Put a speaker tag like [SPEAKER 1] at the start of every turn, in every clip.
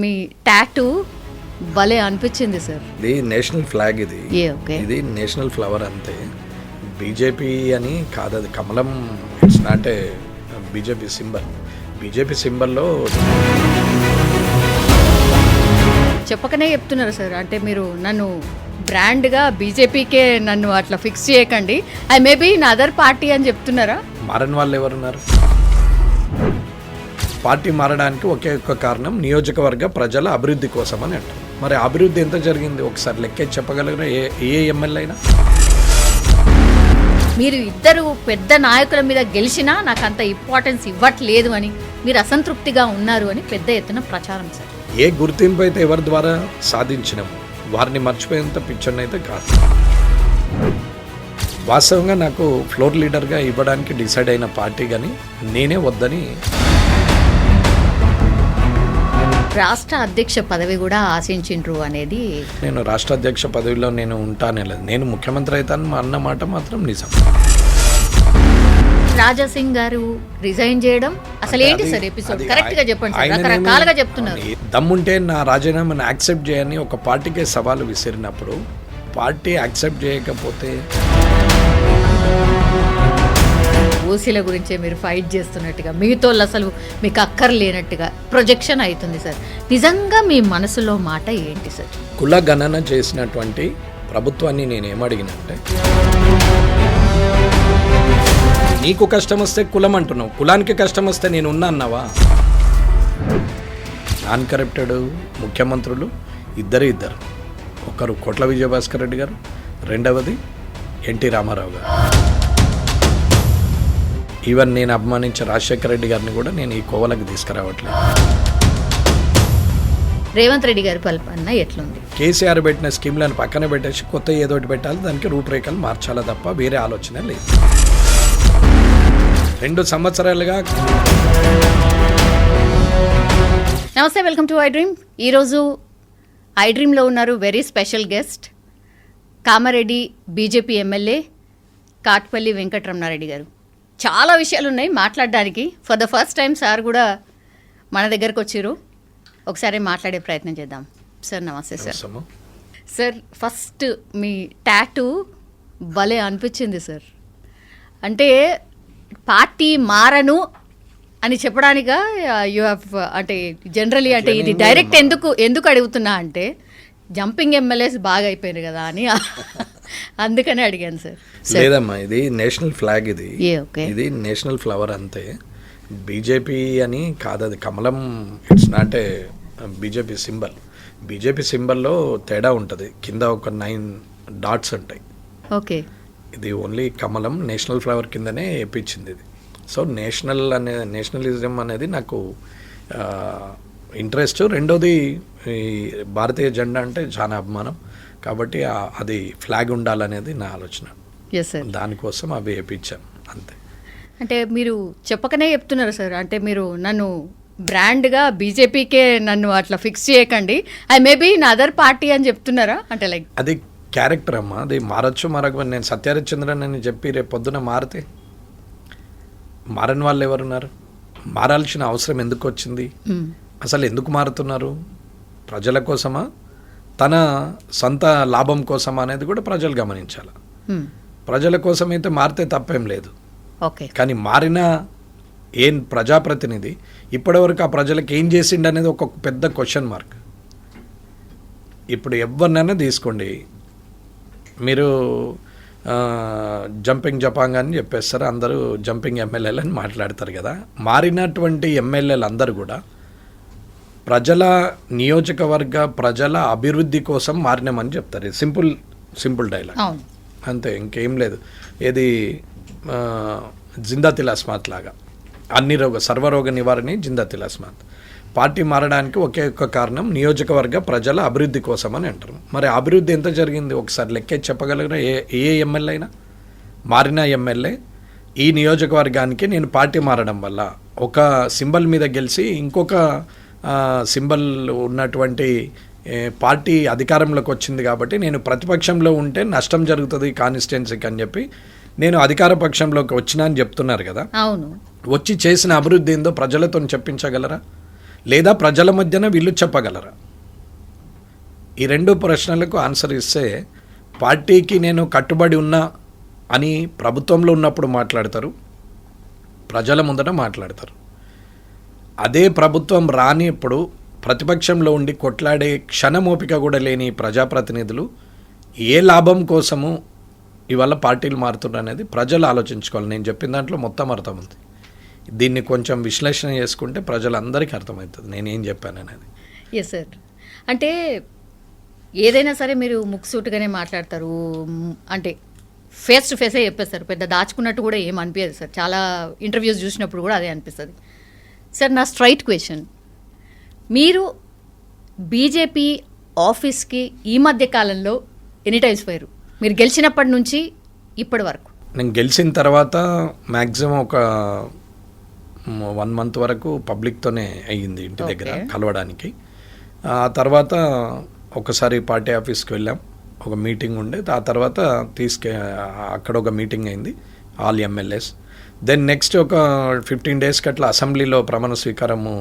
[SPEAKER 1] మీ tattoo భలే అనిపించింది sir.
[SPEAKER 2] ఇది నేషనల్ ఫ్లాగ్. ఇది
[SPEAKER 1] ఓకే,
[SPEAKER 2] ఇది నేషనల్ ఫ్లవర్ అంతే. బీజేపీ అని కాదు, అది కమలం. It's not a BJP symbol. BJP సింబల్లో
[SPEAKER 1] చెప్పకనే చెప్తున్నారు సార్. అంటే మీరు నన్ను బ్రాండ్గా బీజేపీకే నన్ను అట్లా ఫిక్స్ చేయకండి, I maybe in other party అని చెప్తున్నారా?
[SPEAKER 2] మారని వాళ్ళు ఎవరున్నారు? పార్టీ మారడానికి ఒకే ఒక్క కారణం నియోజకవర్గ ప్రజల అభివృద్ధి కోసం అని అంటారు. మరి అభివృద్ధి ఎంత జరిగింది ఒకసారి లెక్కే చెప్పగలరా? ఏ ఎమ్మెల్యే అయినా?
[SPEAKER 1] మీరు ఇద్దరు పెద్ద నాయకుల మీద గెలిచినా నాకు అంత ఇంపార్టెన్స్ ఇవ్వట్లేదు అని, మీరు అసంతృప్తిగా ఉన్నారు అని పెద్ద ఎత్తున ప్రచారం సార్.
[SPEAKER 2] ఏ గుర్తింపు అయితే ఎవరి ద్వారా సాధించినాము వారిని మర్చిపోయేంత పిచ్చర్ అయితే కాదు. వాస్తవంగా నాకు ఫ్లోర్ లీడర్గా ఇవ్వడానికి డిసైడ్ అయిన పార్టీ కానీ నేనే వద్దని.
[SPEAKER 1] రాష్ట్ర అధ్యక్ష పదవి కూడా ఆశించిండ్రు అనేది.
[SPEAKER 2] నేను రాష్ట్ర అధ్యక్ష పదవిలో నేను ఉంటానే లేదు, నేను ముఖ్యమంత్రి అవుతాను అన్నమాట మాత్రం నిజం.
[SPEAKER 1] రాజాసింగ్ గారు రిజైన్ చేయడం అసలు ఏంటి సార్ ఎపిసోడ్? కరెక్ట్ గా చెప్పండి సార్, రకరకాలుగా చెప్తున్నారు.
[SPEAKER 2] దమ్ముంటే నా రాజీనామాను యాక్సెప్ట్ చేయని ఒక పార్టీకే సవాలు విసిరినప్పుడు పార్టీ యాక్సెప్ట్ చేయకపోతే
[SPEAKER 1] ఓసీల గురించే మీరు ఫైట్ చేస్తున్నట్టుగా, మిగతా అసలు మీకు అక్కర్లేనట్టుగా ప్రొజెక్షన్ అవుతుంది సార్. నిజంగా మీ మనసులో మాట ఏంటి సార్?
[SPEAKER 2] కుల గణన చేసినటువంటి ప్రభుత్వాన్ని నేను ఏమడిగినంటే, నీకు కష్టం వస్తే కులం అంటున్నావు, కులానికి కష్టం వస్తే నేను ఉన్నా అన్నావా? నాన్ కరప్టెడ్ ముఖ్యమంత్రులు ఇద్దరు. ఒకరు కోట్ల విజయభాస్కర్ రెడ్డి గారు, రెండవది ఎన్టీ రామారావు గారు. ఈవెన్ నేను అభిమానించే రాజశేఖర రెడ్డి గారిని కూడా నేను ఈ కోవలకు తీసుకురావట్లేదు.
[SPEAKER 1] రేవంత్ రెడ్డి గారి పరిపాలన ఎట్లుంది?
[SPEAKER 2] కేసీఆర్ పెట్టిన స్కీమ్లను పక్కన పెట్టేసి కొత్త ఏదోటి పెట్టాలి, దానికి రూపురేఖలు మార్చాలా తప్ప వేరే ఆలోచన లేదు. 2 సంవత్సరాలుగా.
[SPEAKER 1] నమస్తే, వెల్కమ్ టు ఐ డ్రీమ్. ఈరోజు ఐ డ్రీమ్లో ఉన్నారు very special guest, Kamareddy BJP MLA Katipally Venkataramana Reddy గారు. చాలా విషయాలు ఉన్నాయి మాట్లాడడానికి. For the first time sir కూడా మన దగ్గరకు వచ్చారు. ఒకసారి మాట్లాడే ప్రయత్నం చేద్దాం. సార్ నమస్తే సార్. సార్ ఫస్ట్ మీ టాటూ భలే అనిపించింది సార్. అంటే పార్టీ మారను అని చెప్పడానికా యూ హ్యావ్, అంటే జనరలీ అంటే ఇది డైరెక్ట్ ఎందుకు అడుగుతున్నా అంటే జంపింగ్ ఎమ్మెల్యేస్ బాగా అయిపోయారు కదా అని, అందుకనే అడిగాను సార్.
[SPEAKER 2] లేదమ్మా, ఇది నేషనల్ ఫ్లాగ్. ఇది
[SPEAKER 1] ఓకే,
[SPEAKER 2] ఇది నేషనల్ ఫ్లవర్ అంతే. బీజేపీ అని కాదు, అది కమలం. It's not a BJP symbol. BJP సింబల్లో తేడా ఉంటుంది, కింద ఒక 9 డాట్స్ ఉంటాయి.
[SPEAKER 1] ఓకే, ఇది
[SPEAKER 2] ఓన్లీ కమలం నేషనల్ ఫ్లవర్ కిందనే వేయించింది ఇది. సో నేషనలిజం అనేది నాకు ఇంట్రెస్ట్. రెండోది ఈ భారతీయ జెండా అంటే చాలా అభిమానం, కాబట్టి అది ఫ్లాగ్ ఉండాలనేది నా ఆలోచన. దానికోసం అవి వేయించాను అంతే.
[SPEAKER 1] అంటే మీరు చెప్పకనే చెప్తున్నారు సార్. అంటే మీరు నన్ను బ్రాండ్గా బీజేపీకే నన్ను అట్లా ఫిక్స్ చేయకండి, I maybe in other party అని చెప్తున్నారా? అంటే లైక్
[SPEAKER 2] అది క్యారెక్టర్ అమ్మా, అది మారచ్చు మారకపోతే. నేను సత్యహరిశ్చంద్రన్ అని చెప్పి రేపు పొద్దున మారితే మారని వాళ్ళు ఎవరున్నారు? మారాల్సిన అవసరం ఎందుకు వచ్చింది? అసలు ఎందుకు మారుతున్నారు? ప్రజల కోసమా, తన సొంత లాభం కోసమా అనేది కూడా ప్రజలు గమనించాలి. ప్రజల కోసం అయితే మారితే తప్పేం లేదు. కానీ మారిన ఏం ప్రజాప్రతినిధి ఇప్పటివరకు ఆ ప్రజలకు ఏం చేసిండు అనేది ఒక పెద్ద క్వశ్చన్ మార్క్. ఇప్పుడు ఎవరినైనా తీసుకోండి, మీరు జంపింగ్ జపాంగ్ అని చెప్పేస్తారు, అందరూ జంపింగ్ ఎమ్మెల్యేలు అని మాట్లాడతారు కదా. మారినటువంటి ఎమ్మెల్యేలు అందరూ కూడా ప్రజల నియోజకవర్గ ప్రజల అభివృద్ధి కోసం మారినామని చెప్తారు. సింపుల్ డైలాగ్ అంతే, ఇంకేం లేదు. ఏది జిందా తిలాస్మాత్ లాగా సర్వరోగ నివారణ జిందా తిలాస్మాత్. పార్టీ మారడానికి ఒకే ఒక్క కారణం నియోజకవర్గ ప్రజల అభివృద్ధి కోసం అని అంటారు. మరి అభివృద్ధి ఎంత జరిగింది ఒకసారి లెక్కే చెప్పగలరా? ఏ ఎమ్మెల్యే అయినా? మారిన ఎమ్మెల్యే ఈ నియోజకవర్గానికి నేను పార్టీ మారడం వల్ల ఒక సింబల్ మీద గెలిచి ఇంకొక సింబల్ ఉన్నటువంటి పార్టీ అధికారంలోకి వచ్చింది కాబట్టి నేను ప్రతిపక్షంలో ఉంటే నష్టం జరుగుతుంది కాన్స్టిట్యున్సీకి అని చెప్పి నేను అధికార పక్షంలోకి వచ్చినా అని చెప్తున్నారు కదా.
[SPEAKER 1] అవును,
[SPEAKER 2] వచ్చి చేసిన అభివృద్ధి ఏందో ప్రజలతో చెప్పించగలరా? లేదా ప్రజల మధ్యన వీళ్ళు చెప్పగలరా? ఈ రెండు ప్రశ్నలకు ఆన్సర్ ఇస్తే పార్టీకి నేను కట్టుబడి ఉన్నా అని ప్రభుత్వంలో ఉన్నప్పుడు మాట్లాడతారు, ప్రజల ముందట మాట్లాడతారు. అదే ప్రభుత్వం రానిప్పుడు ప్రతిపక్షంలో ఉండి కొట్లాడే క్షణమోపిక కూడా లేని ప్రజాప్రతినిధులు ఏ లాభం కోసము ఇవాళ పార్టీలు మారుతున్నారు అనేది ప్రజలు ఆలోచించుకోవాలి. నేను చెప్పిన దాంట్లో మొత్తం అర్థం ఉంది. దీన్ని కొంచెం విశ్లేషణ చేసుకుంటే ప్రజలందరికీ అర్థమవుతుంది నేనేం చెప్పాను అనేది.
[SPEAKER 1] Yes sir. అంటే ఏదైనా సరే మీరు ముక్సూటుగానే మాట్లాడతారు, అంటే ఫేస్ టు ఫేసే చెప్పేస్తారు, పెద్ద దాచుకున్నట్టు కూడా ఏం అనిపించదు సార్. చాలా ఇంటర్వ్యూస్ చూసినప్పుడు కూడా అదే అనిపిస్తుంది సార్. నా స్ట్రైట్ క్వశ్చన్, మీరు బీజేపీ ఆఫీస్కి ఈ మధ్య కాలంలో ఎనీ టైమ్స్ పోయారు? మీరు గెలిచినప్పటి నుంచి ఇప్పటి వరకు?
[SPEAKER 2] నేను గెలిచిన తర్వాత మ్యాక్సిమం ఒక 1 month వరకు పబ్లిక్తోనే అయ్యింది, ఇంటి దగ్గర కలవడానికి. ఆ తర్వాత ఒకసారి పార్టీ ఆఫీస్కి వెళ్ళాం, ఒక మీటింగ్ ఉండే. ఆ తర్వాత అక్కడ ఒక మీటింగ్ అయింది, ఆల్ ఎమ్మెల్యేస్. దెన్ నెక్స్ట్ ఒక 15 daysకి అట్లా అసెంబ్లీలో ప్రమాణ స్వీకారము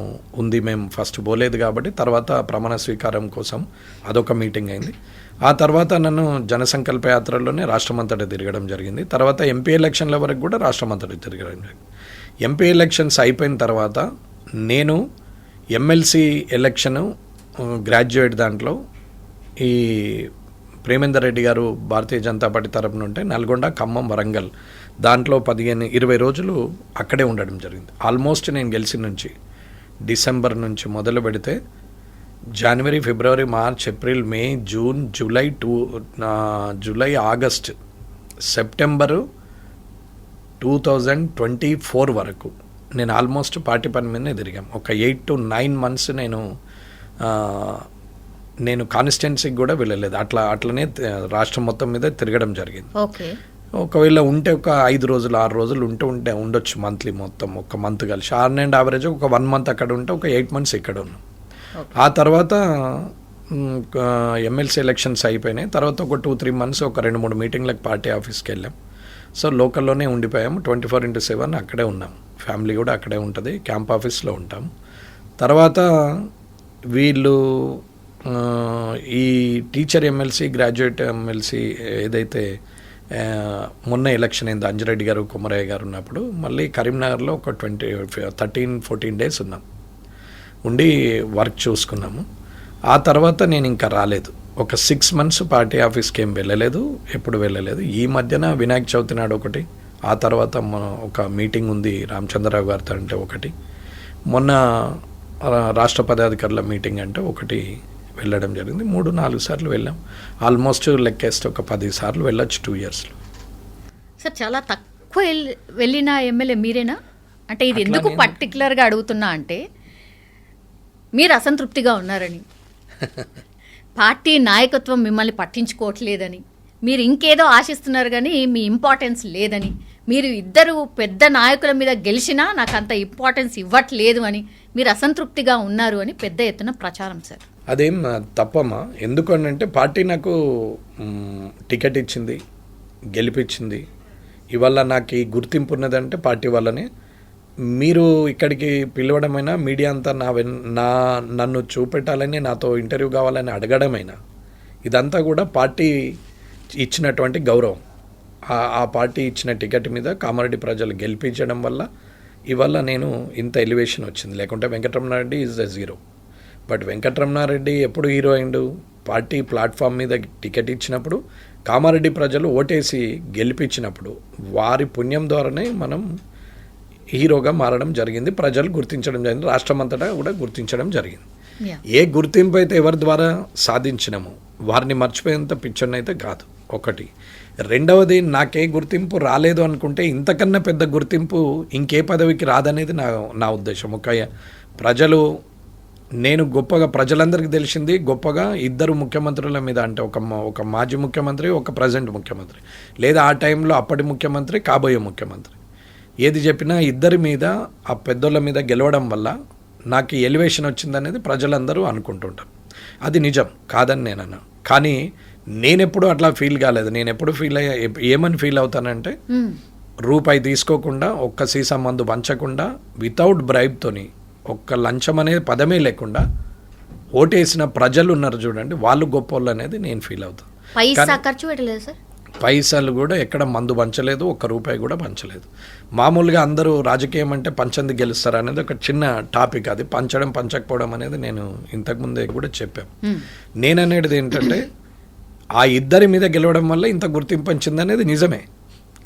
[SPEAKER 2] ఉంది. మేము ఫస్ట్ పోలేదు కాబట్టి తర్వాత ప్రమాణ స్వీకారం కోసం అదొక మీటింగ్ అయింది. ఆ తర్వాత నన్ను జనసంకల్ప యాత్రలోనే రాష్ట్రమంతటా తిరగడం జరిగింది. తర్వాత ఎంపీ ఎలక్షన్ల వరకు కూడా రాష్ట్రమంతటా తిరగడం జరిగింది. ఎంపీ ఎలక్షన్స్ అయిపోయిన తర్వాత నేను ఎమ్మెల్సీ ఎలక్షను గ్రాడ్యుయేట్ దాంట్లో ఈ ప్రేమేందర్ రెడ్డి గారు భారతీయ జనతా పార్టీ తరపున ఉంటే నల్గొండ, ఖమ్మం, వరంగల్ దాంట్లో 15-20 రోజులు అక్కడే ఉండడం జరిగింది. ఆల్మోస్ట్ నేను గెలిచిన నుంచి డిసెంబర్ నుంచి మొదలు పెడితే జనవరి, ఫిబ్రవరి, మార్చ్, ఏప్రిల్, మే, జూన్, జూలై, ఆగస్ట్, సెప్టెంబరు 2024 వరకు నేను ఆల్మోస్ట్ పార్టీ పని మీదనే తిరిగాం. ఒక 8 to 9 months నేను కాన్స్టిట్యున్సీకి కూడా వెళ్ళలేదు. అట్లనే రాష్ట్రం మొత్తం మీద తిరగడం జరిగింది.
[SPEAKER 1] ఓకే.
[SPEAKER 2] ఒకవేళ ఉంటే ఒక 5 రోజులు 6 రోజులు ఉండొచ్చు మంత్లీ, మొత్తం ఒక మంత్ కలిసి. అండ్ యావరేజ్ ఒక 1 month అక్కడ ఉంటే ఒక 8 months ఇక్కడ ఉన్నాం. ఆ తర్వాత ఎమ్మెల్సీ ఎలక్షన్స్ అయిపోయినాయి. తర్వాత ఒక 2-3 months ఒక 2-3 మీటింగ్లకు పార్టీ ఆఫీస్కి వెళ్ళాం. సో లోకల్లోనే ఉండిపోయాము, 24/7 అక్కడే ఉన్నాం. ఫ్యామిలీ కూడా అక్కడే ఉంటుంది, క్యాంప్ ఆఫీస్లో ఉంటాం. తర్వాత వీళ్ళు ఈ టీచర్ ఎమ్మెల్సీ, గ్రాడ్యుయేట్ ఎమ్మెల్సీ ఏదైతే మొన్న ఎలక్షన్ అయింది, అంజిరెడ్డి గారు, కుమరయ్య గారు ఉన్నప్పుడు మళ్ళీ కరీంనగర్లో ఒక 13-14 days ఉన్నాం, ఉండి వర్క్ చూసుకున్నాము. ఆ తర్వాత నేను ఇంకా రాలేదు. ఒక 6 months పార్టీ ఆఫీస్కి ఏం వెళ్ళలేదు, ఎప్పుడు వెళ్ళలేదు. ఈ మధ్యన వినాయక చవితి నాడు ఒకటి, ఆ తర్వాత ఒక మీటింగ్ ఉంది రామచంద్రరావు గారితో అంటే ఒకటి, మొన్న రాష్ట్ర పదాధికారుల మీటింగ్ అంటే ఒకటి వెళ్ళడం జరిగింది. 3-4 సార్లు వెళ్ళాం. ఆల్మోస్ట్ లెక్కేస్తే ఒక 10 సార్లు వెళ్ళొచ్చు 2 yearsలో.
[SPEAKER 1] సార్ చాలా తక్కువ వెళ్ళిన ఎమ్మెల్యే మీరేనా? అంటే ఇది ఎందుకు పర్టికులర్గా అడుగుతున్నా అంటే మీరు అసంతృప్తిగా ఉన్నారని, పార్టీ నాయకత్వం మిమ్మల్ని పట్టించుకోవట్లేదని, మీరు ఇంకేదో ఆశిస్తున్నారు కానీ మీ ఇంపార్టెన్స్ లేదని, మీరు ఇద్దరు పెద్ద నాయకుల మీద గెలిచినా నాకు అంత ఇంపార్టెన్స్ ఇవ్వట్లేదు అని మీరు అసంతృప్తిగా ఉన్నారు అని పెద్ద ఎత్తున ప్రచారం సార్.
[SPEAKER 2] అదేం తప్పమ్మా. ఎందుకనంటే పార్టీ నాకు టికెట్ ఇచ్చింది, గెలిపించింది. ఇవాళ నాకు ఈ గుర్తింపు ఉన్నదంటే పార్టీ వల్లనే. మీరు ఇక్కడికి పిలవడమైనా, మీడియా అంతా నన్ను చూపెట్టాలని, నాతో ఇంటర్వ్యూ కావాలని అడగడమైనా, ఇదంతా కూడా పార్టీ ఇచ్చినటువంటి గౌరవం. ఆ పార్టీ ఇచ్చిన టికెట్ మీద కామారెడ్డి ప్రజలు గెలిపించడం వల్ల ఇవాళ నేను ఇంత ఎలివేషన్ వచ్చింది. లేకుంటే Venkataramana Reddy is the zero. But Venkataramana Reddy ఎప్పుడు హీరో అయిండు? పార్టీ ప్లాట్ఫామ్ మీద టికెట్ ఇచ్చినప్పుడు, కామారెడ్డి ప్రజలు ఓటేసి గెలిపించినప్పుడు, వారి పుణ్యం ద్వారానే మనం హీరోగా మారడం జరిగింది. ప్రజలు గుర్తించడం జరిగింది, రాష్ట్రం అంతటా కూడా గుర్తించడం జరిగింది. ఏ గుర్తింపు అయితే ఎవరి ద్వారా సాధించినామో వారిని మర్చిపోయేంత పిచ్చర్ని అయితే కాదు, ఒకటి. రెండవది, నాకే గుర్తింపు రాలేదు అనుకుంటే ఇంతకన్నా పెద్ద గుర్తింపు ఇంకే పదవికి రాదనేది నా ఉద్దేశం. ప్రజలు, నేను గొప్పగా, ప్రజలందరికీ తెలిసింది గొప్పగా 2 ముఖ్యమంత్రుల మీద, అంటే ఒక మాజీ ముఖ్యమంత్రి, ఒక ప్రజెంట్ ముఖ్యమంత్రి, లేదా ఆ టైంలో అప్పటి ముఖ్యమంత్రి, కాబోయే ముఖ్యమంత్రి, ఏది చెప్పినా ఇద్దరి మీద, ఆ పెద్దోళ్ళ మీద గెలవడం వల్ల నాకు ఎలివేషన్ వచ్చిందనేది ప్రజలందరూ అనుకుంటుంటారు. అది నిజం కాదని నేను అన్నా. కానీ నేనెప్పుడు అట్లా ఫీల్ కాలేదు. నేను ఎప్పుడు ఏమని ఫీల్ అవుతానంటే, రూపాయి తీసుకోకుండా, ఒక్క సీసా మందు వంచకుండా, వితౌట్ బ్రైబ్తోని ఒక్క లంచం అనేది పదమే లేకుండా ఓటేసిన ప్రజలు ఉన్నారు చూడండి, వాళ్ళు గొప్పోళ్ళు అనేది నేను ఫీల్ అవుతాను.
[SPEAKER 1] పైసా ఖర్చు పెట్టలేదు సార్.
[SPEAKER 2] పైసలు కూడా ఎక్కడ మందు పంచలేదు, ఒక్క రూపాయి కూడా పంచలేదు. మామూలుగా అందరూ రాజకీయం అంటే పంచంది గెలుస్తారు అనేది ఒక చిన్న టాపిక్. అది పంచడం పంచకపోవడం అనేది నేను ఇంతకుముందే కూడా చెప్పాను. నేననేది ఏంటంటే ఆ ఇద్దరి మీద గెలవడం వల్ల ఇంత గుర్తింపు వచ్చింది అనేది నిజమే.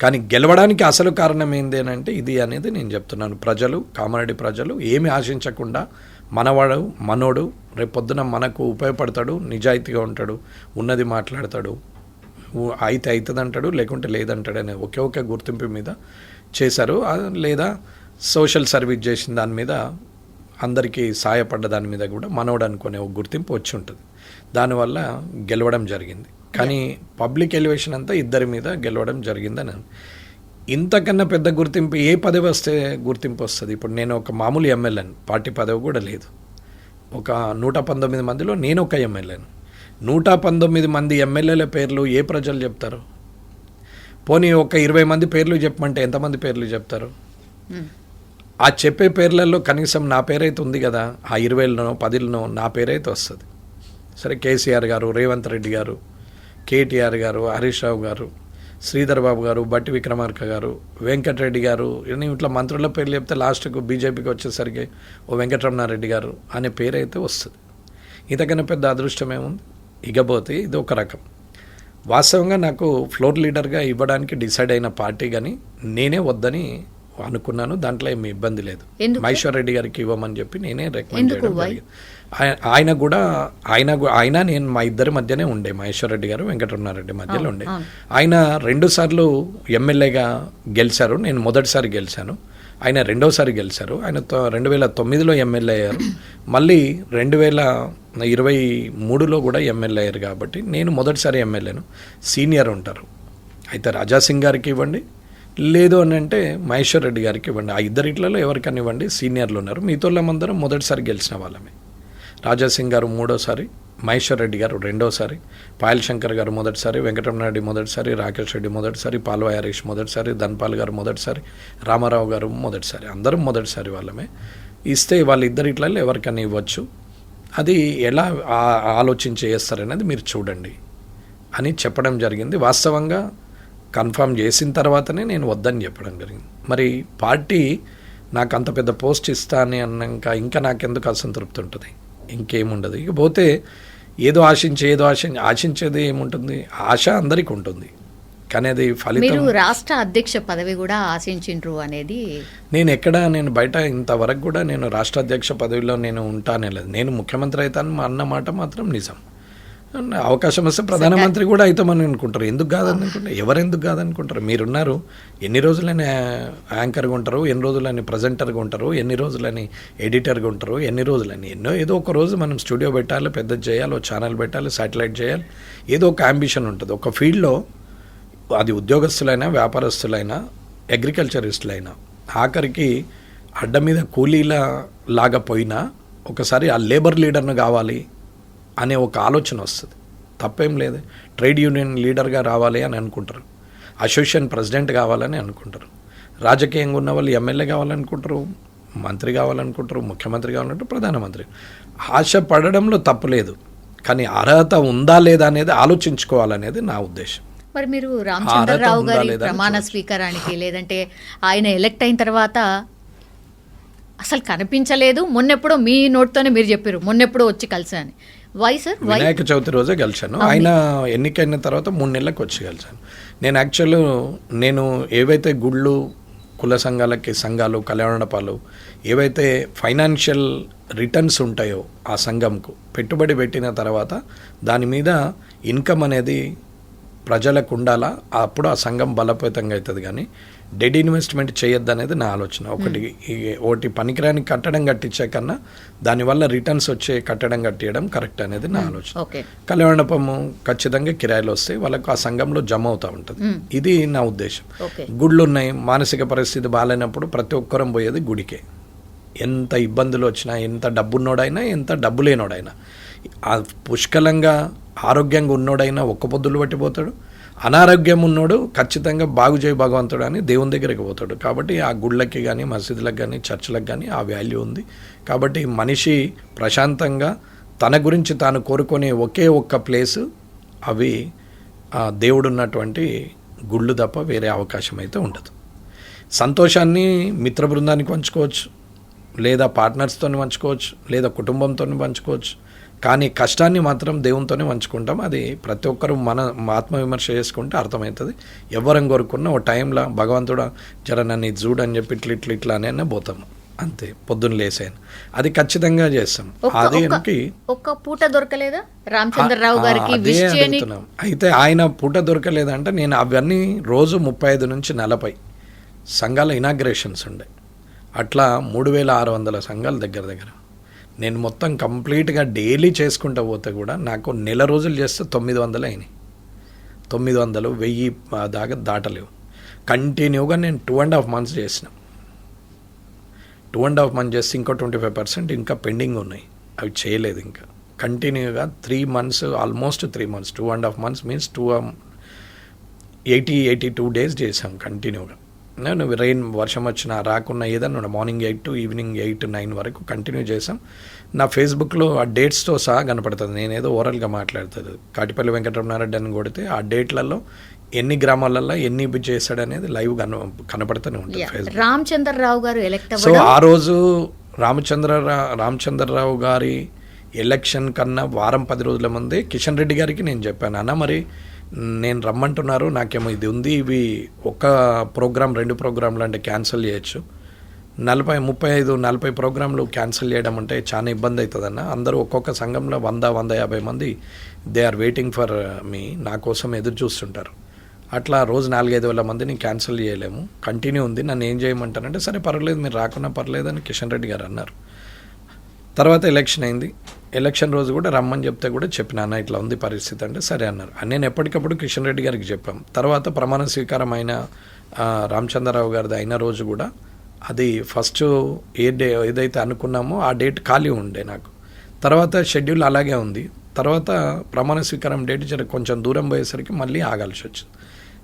[SPEAKER 2] కానీ గెలవడానికి అసలు కారణం ఏంది అని అంటే ఇది అనేది నేను చెప్తున్నాను. ప్రజలు, కామారెడ్డి ప్రజలు ఏమి ఆశించకుండా మనవాడు మనోడు రేపొద్దున మనకు ఉపయోగపడతాడు, నిజాయితీగా ఉంటాడు, ఉన్నది మాట్లాడతాడు, అయితే అవుతుంది అంటాడు, లేకుంటే లేదంటాడు అనే ఒకే గుర్తింపు మీద చేశారు. లేదా సోషల్ సర్వీస్ చేసిన దాని మీద, అందరికీ సాయపడ్డ దాని మీద కూడా మనోడు అనుకునే ఒక గుర్తింపు వచ్చి ఉంటుంది. దానివల్ల గెలవడం జరిగింది. కానీ పబ్లిక్ ఎలివేషన్ అంతా ఇద్దరి మీద గెలవడం జరిగిందని. ఇంతకన్నా పెద్ద గుర్తింపు ఏ పదవి వస్తే గుర్తింపు వస్తుంది? ఇప్పుడు నేను ఒక మామూలు ఎమ్మెల్యేను, పార్టీ పదవి కూడా లేదు. ఒక 119 మందిలో నేను ఒక ఎమ్మెల్యేను. 119 మంది ఎమ్మెల్యేల పేర్లు ఏ ప్రజలు చెప్తారు? పోనీ ఒక 20 మంది పేర్లు చెప్పమంటే ఎంతమంది పేర్లు చెప్తారు? ఆ చెప్పే పేర్లలో కనీసం నా పేరైతే ఉంది కదా, ఆ 20లోనో 10లోనో నా పేరైతే వస్తుంది. సరే, కేసీఆర్ గారు, రేవంత్ రెడ్డి గారు, కేటీఆర్ గారు, హరీష్ రావు గారు, శ్రీధర్ బాబు గారు, బట్టి విక్రమార్క గారు, వెంకటరెడ్డి గారు, ఇట్లా మంత్రుల పేర్లు చెప్తే లాస్ట్కు బీజేపీకి వచ్చేసరికి ఓ వెంకటరమణారెడ్డి గారు అనే పేరైతే వస్తుంది. ఇంతకన్నా పెద్ద అదృష్టం ఏముంది? ఇకపోతే ఇది ఒక రకం. వాస్తవంగా నాకు ఫ్లోర్ లీడర్గా ఇవ్వడానికి డిసైడ్ అయిన పార్టీ, కానీ నేనే వద్దని అనుకున్నాను. దాంట్లో ఏమి ఇబ్బంది లేదు. మహేశ్వర్ రెడ్డి గారికి ఇవ్వమని చెప్పి నేనే రికమెండ్ చేయడం జరిగింది. ఆయన నేను మా ఇద్దరి మధ్యనే ఉండే, మహేశ్వర్ రెడ్డి గారు వెంకటరమణారెడ్డి మధ్యలో ఉండే. ఆయన 2 సార్లు ఎమ్మెల్యేగా గెలిచారు, నేను మొదటిసారి గెలిచాను. ఆయన 2వ సారి గెలిచారు. ఆయన 2009లో ఎమ్మెల్యే అయ్యారు, మళ్ళీ 2023లో కూడా ఎమ్మెల్యే అయ్యారు. కాబట్టి నేను మొదటిసారి ఎమ్మెల్యేను. సీనియర్ ఉంటారు, అయితే రాజాసింగ్ గారికి ఇవ్వండి, లేదు అని అంటే మహేశ్వర్ రెడ్డి గారికి ఇవ్వండి. ఆ ఇద్దరిట్లలో ఎవరికైనా ఇవ్వండి, సీనియర్లు ఉన్నారు. మిగతాళ్ళమందరం మొదటిసారి గెలిచిన వాళ్ళమే. రాజాసింగ్ గారు 3వ సారి, మహేశ్వర్ రెడ్డి గారు 2వ సారి, పాయల్ శంకర్ గారు మొదటిసారి, వెంకటరమణారెడ్డి మొదటిసారి, రాకేష్ రెడ్డి మొదటిసారి, పాల్వాయి హరీష్ మొదటిసారి, ధన్పాల్ గారు మొదటిసారి, రామారావు గారు మొదటిసారి. అందరం మొదటిసారి వాళ్ళమే. ఇస్తే వాళ్ళిద్దరిట్లలో ఎవరికైనా ఇవ్వచ్చు. అది ఎలా ఆలోచించి చేస్తారనేది మీరు చూడండి అని చెప్పడం జరిగింది. వాస్తవంగా కన్ఫర్మ్ చేసిన తర్వాతనే నేను వద్దని చెప్పడం జరిగింది. మరి పార్టీ నాకు అంత పెద్ద పోస్ట్ ఇస్తా అని అన్నాక ఇంకా నాకెందుకు అసంతృప్తి ఉంటుంది? ఇంకేముండదు. ఇక పోతే ఏదో ఆశించేది ఏముంటుంది? ఆశ అందరికీ ఉంటుంది, కానీ అది ఫలితం.
[SPEAKER 1] మీరు రాష్ట్ర అధ్యక్ష పదవి కూడా ఆశించిండ్రు అనేది
[SPEAKER 2] నేను బయట ఇంతవరకు కూడా నేను రాష్ట్ర అధ్యక్ష పదవిలో నేను ఉంటానే లేదు. నేను ముఖ్యమంత్రి అవుతాను అన్న మాట మాత్రం నిజం. అవకాశం వస్తే ప్రధానమంత్రి కూడా అవుతామని అనుకుంటారు. ఎందుకు కాదనుకుంటారు? ఎవరెందుకు కాదనుకుంటారు? మీరున్నారు, ఎన్ని రోజులని యాంకర్గా ఉంటారు, ఎన్ని రోజులని ప్రజెంటర్గా ఉంటారు, ఎన్ని రోజులని ఎడిటర్గా ఉంటారు, ఎన్ని రోజులని ఏదో ఒక రోజు మనం స్టూడియో పెట్టాలి, పెద్దది చేయాలి, ఒక ఛానల్ పెట్టాలి, శాటిలైట్ చేయాలి, ఏదో ఒక అంబిషన్ ఉంటుంది. ఒక ఫీల్డ్లో అది ఉద్యోగస్తులైనా, వ్యాపారస్తులైనా, అగ్రికల్చరిస్టులైనా, ఆఖరికి అడ్డ మీద కూలీల లాగా పోయినా ఒకసారి ఆ లేబర్ లీడర్ను కావాలి అనే ఒక ఆలోచన వస్తుంది. తప్పేం లేదు. ట్రేడ్ యూనియన్ లీడర్గా రావాలి అని అనుకుంటారు, అసోసియేషన్ ప్రెసిడెంట్ కావాలని అనుకుంటారు, రాజకీయంగా ఉన్న వాళ్ళు ఎమ్మెల్యే కావాలనుకుంటారు, మంత్రి కావాలనుకుంటారు, ముఖ్యమంత్రి కావాలంటారు, ప్రధానమంత్రి. ఆశ పడడంలో తప్పులేదు, కానీ అర్హత ఉందా లేదా అనేది ఆలోచించుకోవాలనేది నా ఉద్దేశం.
[SPEAKER 1] మరి మీరు రామచంద్రరావు గారి ప్రమాణ స్వీకారానికి, లేదంటే ఆయన ఎలక్ట్ అయిన తర్వాత అసలు కనిపించలేదు, మొన్నెప్పుడో మీ నోట్తోనే మీరు చెప్పారు, మొన్నెప్పుడో వచ్చి కలిసాను. Why sir?
[SPEAKER 2] వినాయక చవితి రోజే కలిశాను. ఆయన ఎన్నికైన తర్వాత 3 నెలలకు వచ్చి కలిశాను. నేను ఏవైతే గుళ్ళు, కుల సంఘాలు, కళ్యాణపాలు ఏవైతే ఫైనాన్షియల్ రిటర్న్స్ ఉంటాయో ఆ సంఘంకు పెట్టుబడి పెట్టిన తర్వాత దాని మీద ఇన్కమ్ అనేది ప్రజలకు ఉండాలా, అప్పుడు ఆ సంఘం బలోపేతంగా అవుతుంది. కానీ డెడ్ ఇన్వెస్ట్మెంట్ చేయొద్దు అనేది నా ఆలోచన. ఒకటి పనికిరాని కట్టడం కట్టించే కన్నా దానివల్ల రిటర్న్స్ వచ్చే కట్టడం కట్టియడం కరెక్ట్ అనేది నా ఆలోచన. కళ్యాణపము ఖచ్చితంగా కిరాయిలు వస్తాయి, వాళ్ళకు ఆ సంఘంలో జమ అవుతూ ఉంటుంది. ఇది నా ఉద్దేశం. గుళ్ళు ఉన్నాయి, మానసిక పరిస్థితి బాగాలేనప్పుడు ప్రతి ఒక్కరం పోయేది గుడికే. ఎంత ఇబ్బందులు వచ్చినా, ఎంత డబ్బున్నోడైనా, ఎంత డబ్బు లేనోడైనా, పుష్కలంగా ఆరోగ్యంగా ఉన్నోడైనా ఒక్క పొద్దులు పట్టిపోతాడు, అనారోగ్యం ఉన్నోడు ఖచ్చితంగా బాగు చేయి భగవంతుడు అని దేవుని దగ్గరికి పోతాడు. కాబట్టి ఆ గుళ్ళకి కానీ మసీదులకు కానీ చర్చిలకు కానీ ఆ వాల్యూ ఉంది. కాబట్టి మనిషి ప్రశాంతంగా తన గురించి తాను కోరుకునే ఒకే ఒక్క ప్లేసు అవి దేవుడు ఉన్నటువంటి గుళ్ళు తప్ప వేరే అవకాశం అయితే ఉండదు. సంతోషాన్ని మిత్ర బృందానికి పంచుకోవచ్చు, లేదా పార్ట్నర్స్తో పంచుకోవచ్చు, లేదా కుటుంబంతో పంచుకోవచ్చు. కానీ కష్టాన్ని మాత్రం దేవునితోనే పంచుకుంటాం. అది ప్రతి ఒక్కరూ మన ఆత్మవిమర్శ చేసుకుంటే అర్థమవుతుంది. ఎవరం కోరుకున్న ఓ టైంలో భగవంతుడు జర నన్ను ఇది చూడని చెప్పి ఇట్లా అనే పోతాము అంతే. పొద్దున్న లేసాను అది ఖచ్చితంగా చేస్తాం. అదేకి
[SPEAKER 1] ఒక్క పూట దొరకలేదా రామచంద్రరావు గారికి?
[SPEAKER 2] అయితే ఆయన పూట దొరకలేదంటే నేను అవన్నీ రోజు 35 నుంచి 40 సంఘాల ఇనాగ్రేషన్స్ ఉండే. అట్లా 3600 సంఘాల దగ్గర నేను మొత్తం కంప్లీట్గా డైలీ చేసుకుంటూ పోతే కూడా నాకు నెల రోజులు చేస్తే 900 అయినాయి. 900, 1000 దాకా దాటలేవు. కంటిన్యూగా నేను 2.5 months చేసిన. 2.5 months చేస్తే ఇంకా 25% ఇంకా పెండింగ్ ఉన్నాయి, అవి చేయలేదు ఇంకా. కంటిన్యూగా 3 months, almost 3 months, 2.5 months means 82 days చేసాం కంటిన్యూగా. నేను వర్షం వచ్చినా రాకున్నా ఏదన్నా మార్నింగ్ 8 to ఈవినింగ్ 8, 9 వరకు కంటిన్యూ చేసాం. నా ఫేస్బుక్లో ఆ డేట్స్తో సహా కనపడుతుంది. నేనేదో ఓరల్గా మాట్లాడుతుంది. కాటిపల్లి వెంకటరమణారెడ్డి అని కొడితే ఆ డేట్లలో ఎన్ని గ్రామాలలో ఎన్ని చేశాడు అనేది లైవ్ కనపడుతూనే ఉంటుంది ఫేస్బుక్.
[SPEAKER 1] రామచంద్రరావు గారు ఎలక్ట్
[SPEAKER 2] సో ఆ రోజు రామచంద్రరావు గారి ఎలక్షన్ కన్నా వారం 10 రోజుల ముందే కిషన్ రెడ్డి గారికి నేను చెప్పాను, అన్న మరి నేను రమ్మంటున్నారు, నాకేమో ఇది ఉంది, ఇవి ఒక ప్రోగ్రామ్ 2 ప్రోగ్రాంలు అంటే క్యాన్సిల్ చేయొచ్చు, 35-40 ప్రోగ్రాంలు క్యాన్సిల్ చేయడం అంటే చాలా ఇబ్బంది అవుతుందన్న. అందరూ ఒక్కొక్క సంఘంలో 100-150 మంది they are waiting for me, నా కోసం ఎదురు చూస్తుంటారు. అట్లా రోజు 4-5 వేల మందిని క్యాన్సిల్ చేయలేము, కంటిన్యూ ఉంది, నన్ను ఏం చేయమంటారంటే సరే పర్లేదు మీరు రాకున్నా పర్లేదు అని కిషన్ రెడ్డి గారు అన్నారు. తర్వాత ఎలక్షన్ అయింది. ఎలక్షన్ రోజు కూడా రమ్మని చెప్తే కూడా చెప్పినా ఇట్లా ఉంది పరిస్థితి అంటే సరే అన్నారు. నేను ఎప్పటికప్పుడు కిషన్ రెడ్డి గారికి చెప్పాం. తర్వాత ప్రమాణ స్వీకారం అయిన రామచంద్రరావు గారిది అయిన రోజు కూడా అది ఫస్ట్ ఏదైతే అనుకున్నామో ఆ డేట్ ఖాళీ ఉండే నాకు. తర్వాత షెడ్యూల్ అలాగే ఉంది. తర్వాత ప్రమాణ స్వీకారం డేట్ కొంచెం దూరం పోయేసరికి మళ్ళీ ఆగాల్సి వచ్చింది.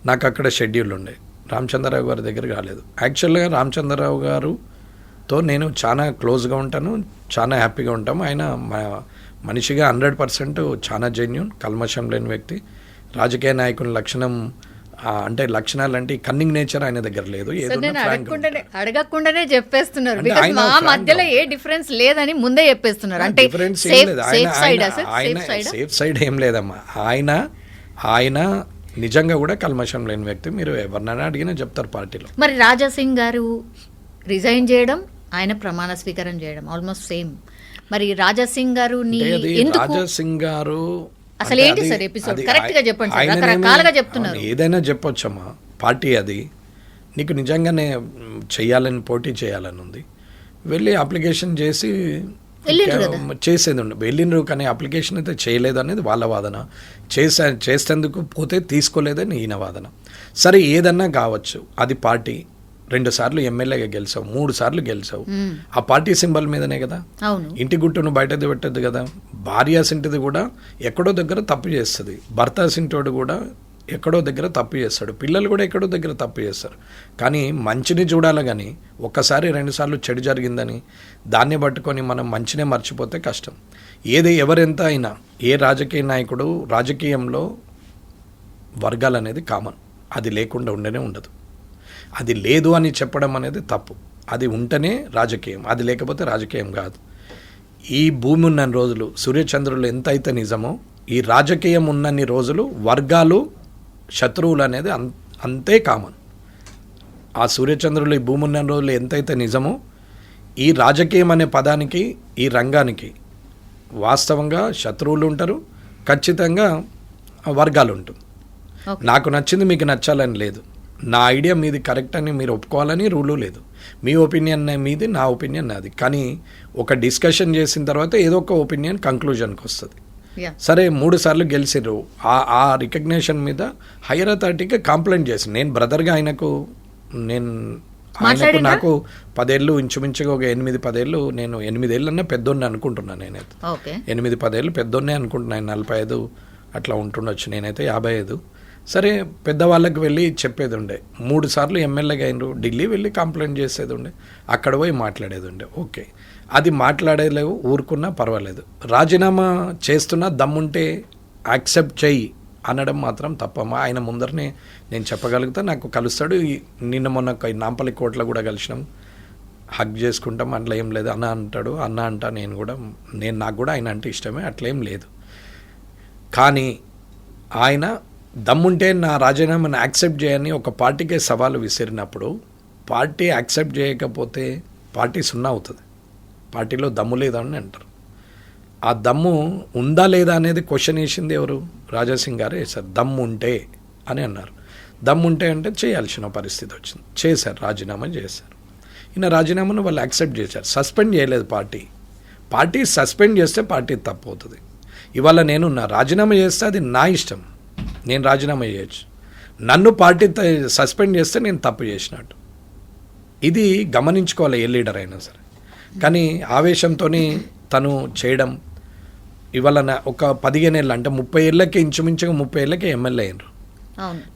[SPEAKER 2] నాకు అక్కడ షెడ్యూల్ ఉండే, రామచంద్రరావు గారి దగ్గర కాలేదు. యాక్చువల్గా రామచంద్రరావు గారుతో నేను చాలా క్లోజ్గా ఉంటాను, చాలా హ్యాపీగా ఉంటాము. ఆయన మనిషిగా 100% చాలా జెన్యూన్, కల్మషం లేని వ్యక్తి. రాజకీయ నాయకుని అంటే లక్షణాలు అంటే కన్నింగ్ నేచర్ ఆయన దగ్గర లేదు.
[SPEAKER 1] అడగకుండానే చెప్పేస్తున్నారు, మా మధ్యలో ఏ డిఫరెన్స్ లేదని ముందే చెప్పేస్తున్నారు. అంటే
[SPEAKER 2] సేఫ్ సైడ్ ఏం లేదమ్మా. ఆయన నిజంగా కూడా కల్మషం లేని వ్యక్తి. మీరు ఎవరినైనా అడిగినా చెప్తారు పార్టీలో.
[SPEAKER 1] మరి రాజాసింగ్ గారు రిజైన్ చేయడం, ఆయన ప్రమాణ స్వీకారం చేయడం ఆల్మోస్ట్ సేమ్. మరి రాజాసింగ్ గారు అసలు ఏంటి సార్ ఎపిసోడ్? కరెక్ట్ గా చెప్పండి సార్, రకరకాలుగా చెప్తున్నారు.
[SPEAKER 2] ఏదైనా చెప్పొచ్చమ్మా, పార్టీ అది. నీకు నిజంగానే చెయ్యాలని, పోటీ చేయాలని ఉంది, వెళ్ళి అప్లికేషన్ చేసి చేసేది ఉండు. వెళ్ళినరు కానీ అప్లికేషన్ అయితే చేయలేదు అనేది వాళ్ళ వాదన. చేసేందుకు పోతే తీసుకోలేదని ఈయన వాదన. సరే ఏదన్నా కావచ్చు, అది పార్టీ. 2 సార్లు ఎమ్మెల్యేగా గెలిచావు, 3 సార్లు గెలిచావు, ఆ పార్టీ సింబల్ మీదనే కదా. ఇంటి గుట్టును బయటది పెట్టద్దు కదా. భార్య సింటిది కూడా ఎక్కడో దగ్గర తప్పు చేస్తుంది, భర్త సింటోడు కూడా ఎక్కడో దగ్గర తప్పు చేస్తాడు, పిల్లలు కూడా ఎక్కడో దగ్గర తప్పు చేస్తారు. కానీ మంచిని చూడాలి కానీ ఒక్కసారి 2 సార్లు చెడు జరిగిందని దాన్ని పట్టుకొని మనం మంచినే మర్చిపోతే కష్టం. ఎవరెంత అయినా ఏ రాజకీయ నాయకుడు రాజకీయంలో వర్గాలు అనేది కామన్, అది లేకుండా ఉండనే ఉండదు. అది లేదు అని చెప్పడం అనేది తప్పు. అది ఉంటేనే రాజకీయం, అది లేకపోతే రాజకీయం కాదు. ఈ భూమి ఉన్న రోజులు సూర్యచంద్రులు ఎంత అయితే నిజమో, ఈ రాజకీయం ఉన్నన్ని రోజులు వర్గాలు శత్రువులు అనేది అంతే కామన్. ఆ సూర్యచంద్రులు ఈ భూమి ఉన్న రోజులు ఎంతైతే నిజమో, ఈ రాజకీయం అనే పదానికి, ఈ రంగానికి వాస్తవంగా శత్రువులు ఉంటారు, ఖచ్చితంగా వర్గాలు ఉంటుంది. నాకు నచ్చింది మీకు నచ్చాలని లేదు, నా ఐడియా మీది కరెక్ట్ అని మీరు ఒప్పుకోవాలని రూలు లేదు. మీ ఒపీనియన్ మీది, నా ఒపీనియన్ నాది. కానీ ఒక డిస్కషన్ చేసిన తర్వాత ఏదో ఒక ఒపీనియన్ కంక్లూజన్కి వస్తుంది. సరే 3 సార్లు గెలిచిర్రు, ఆ రికగ్నేషన్ మీద హైయర్ అథారిటీకి కంప్లైంట్ చేసి, నేను బ్రదర్గా ఆయనకు నాకు 10 ఏళ్ళు ఇంచుమించుగా ఒక 8-10 ఏళ్ళు, నేను 8 ఏళ్ళన్నా పెద్దోడిని అనుకుంటున్నాను. నేనైతే 8-10 ఏళ్ళు పెద్దోడినే అనుకుంటున్నాను. 45 అట్లా ఉంటుండొచ్చు, నేనైతే 55. సరే పెద్దవాళ్ళకి వెళ్ళి చెప్పేది ఉండే 3 సార్లు ఎమ్మెల్యేగా అయినరు, ఢిల్లీ వెళ్ళి కంప్లైంట్ చేసేది ఉండే, అక్కడ పోయి మాట్లాడేది ఉండే. ఓకే, అది మాట్లాడలేవు, ఊరుకున్నా పర్వాలేదు. రాజీనామా చేస్తున్నా దమ్ముంటే యాక్సెప్ట్ చెయ్యి అనడం మాత్రం తప్పమ్మా. ఆయన ముందరనే నేను చెప్పగలుగుతా, నాకు కలుస్తాడు. నిన్న మొన్న నాంపల్లి కోటలో కూడా కలిసినాం, హగ్ చేసుకుంటాం, అట్లా ఏం లేదు. అన్న అంటాడు, అన్న అంటా, నాకు కూడా ఆయన అంటే ఇష్టమే, అట్లేం లేదు. కానీ ఆయన దమ్ముంటే నా రాజీనామాను యాక్సెప్ట్ చేయని ఒక పార్టీకే సవాలు విసిరినప్పుడు, పార్టీ యాక్సెప్ట్ చేయకపోతే పార్టీ సున్నా అవుతుంది. పార్టీలో దమ్ము లేదని అంటారు. ఆ దమ్ము ఉందా లేదా అనేది క్వశ్చన్ వేసింది ఎవరు? రాజాసింగ్ గారు వేశారు. దమ్ము ఉంటే అని అన్నారు. దమ్ము ఉంటే అంటే చేయాల్సిన పరిస్థితి వచ్చింది, చేశారు, రాజీనామా చేశారు. ఈయన రాజీనామాను వాళ్ళు యాక్సెప్ట్ చేశారు. సస్పెండ్ చేయలేదు పార్టీ సస్పెండ్ చేస్తే పార్టీ తప్పు అవుతుంది. ఇవాళ నేను రాజీనామా చేస్తే అది నా ఇష్టం, నేను రాజీనామా చేయొచ్చు. నన్ను పార్టీ సస్పెండ్ చేస్తే నేను తప్పు చేసినట్టు. ఇది గమనించుకోవాలి ఏ లీడర్ అయినా సరే. కానీ ఆవేశంతో తను చేయడం, ఇవాళ ఒక 15 ఏళ్ళు అంటే 30 ఏళ్ళకి ఇంచుమించుగా 30 ఏళ్ళకి ఎమ్మెల్యే అయినరు.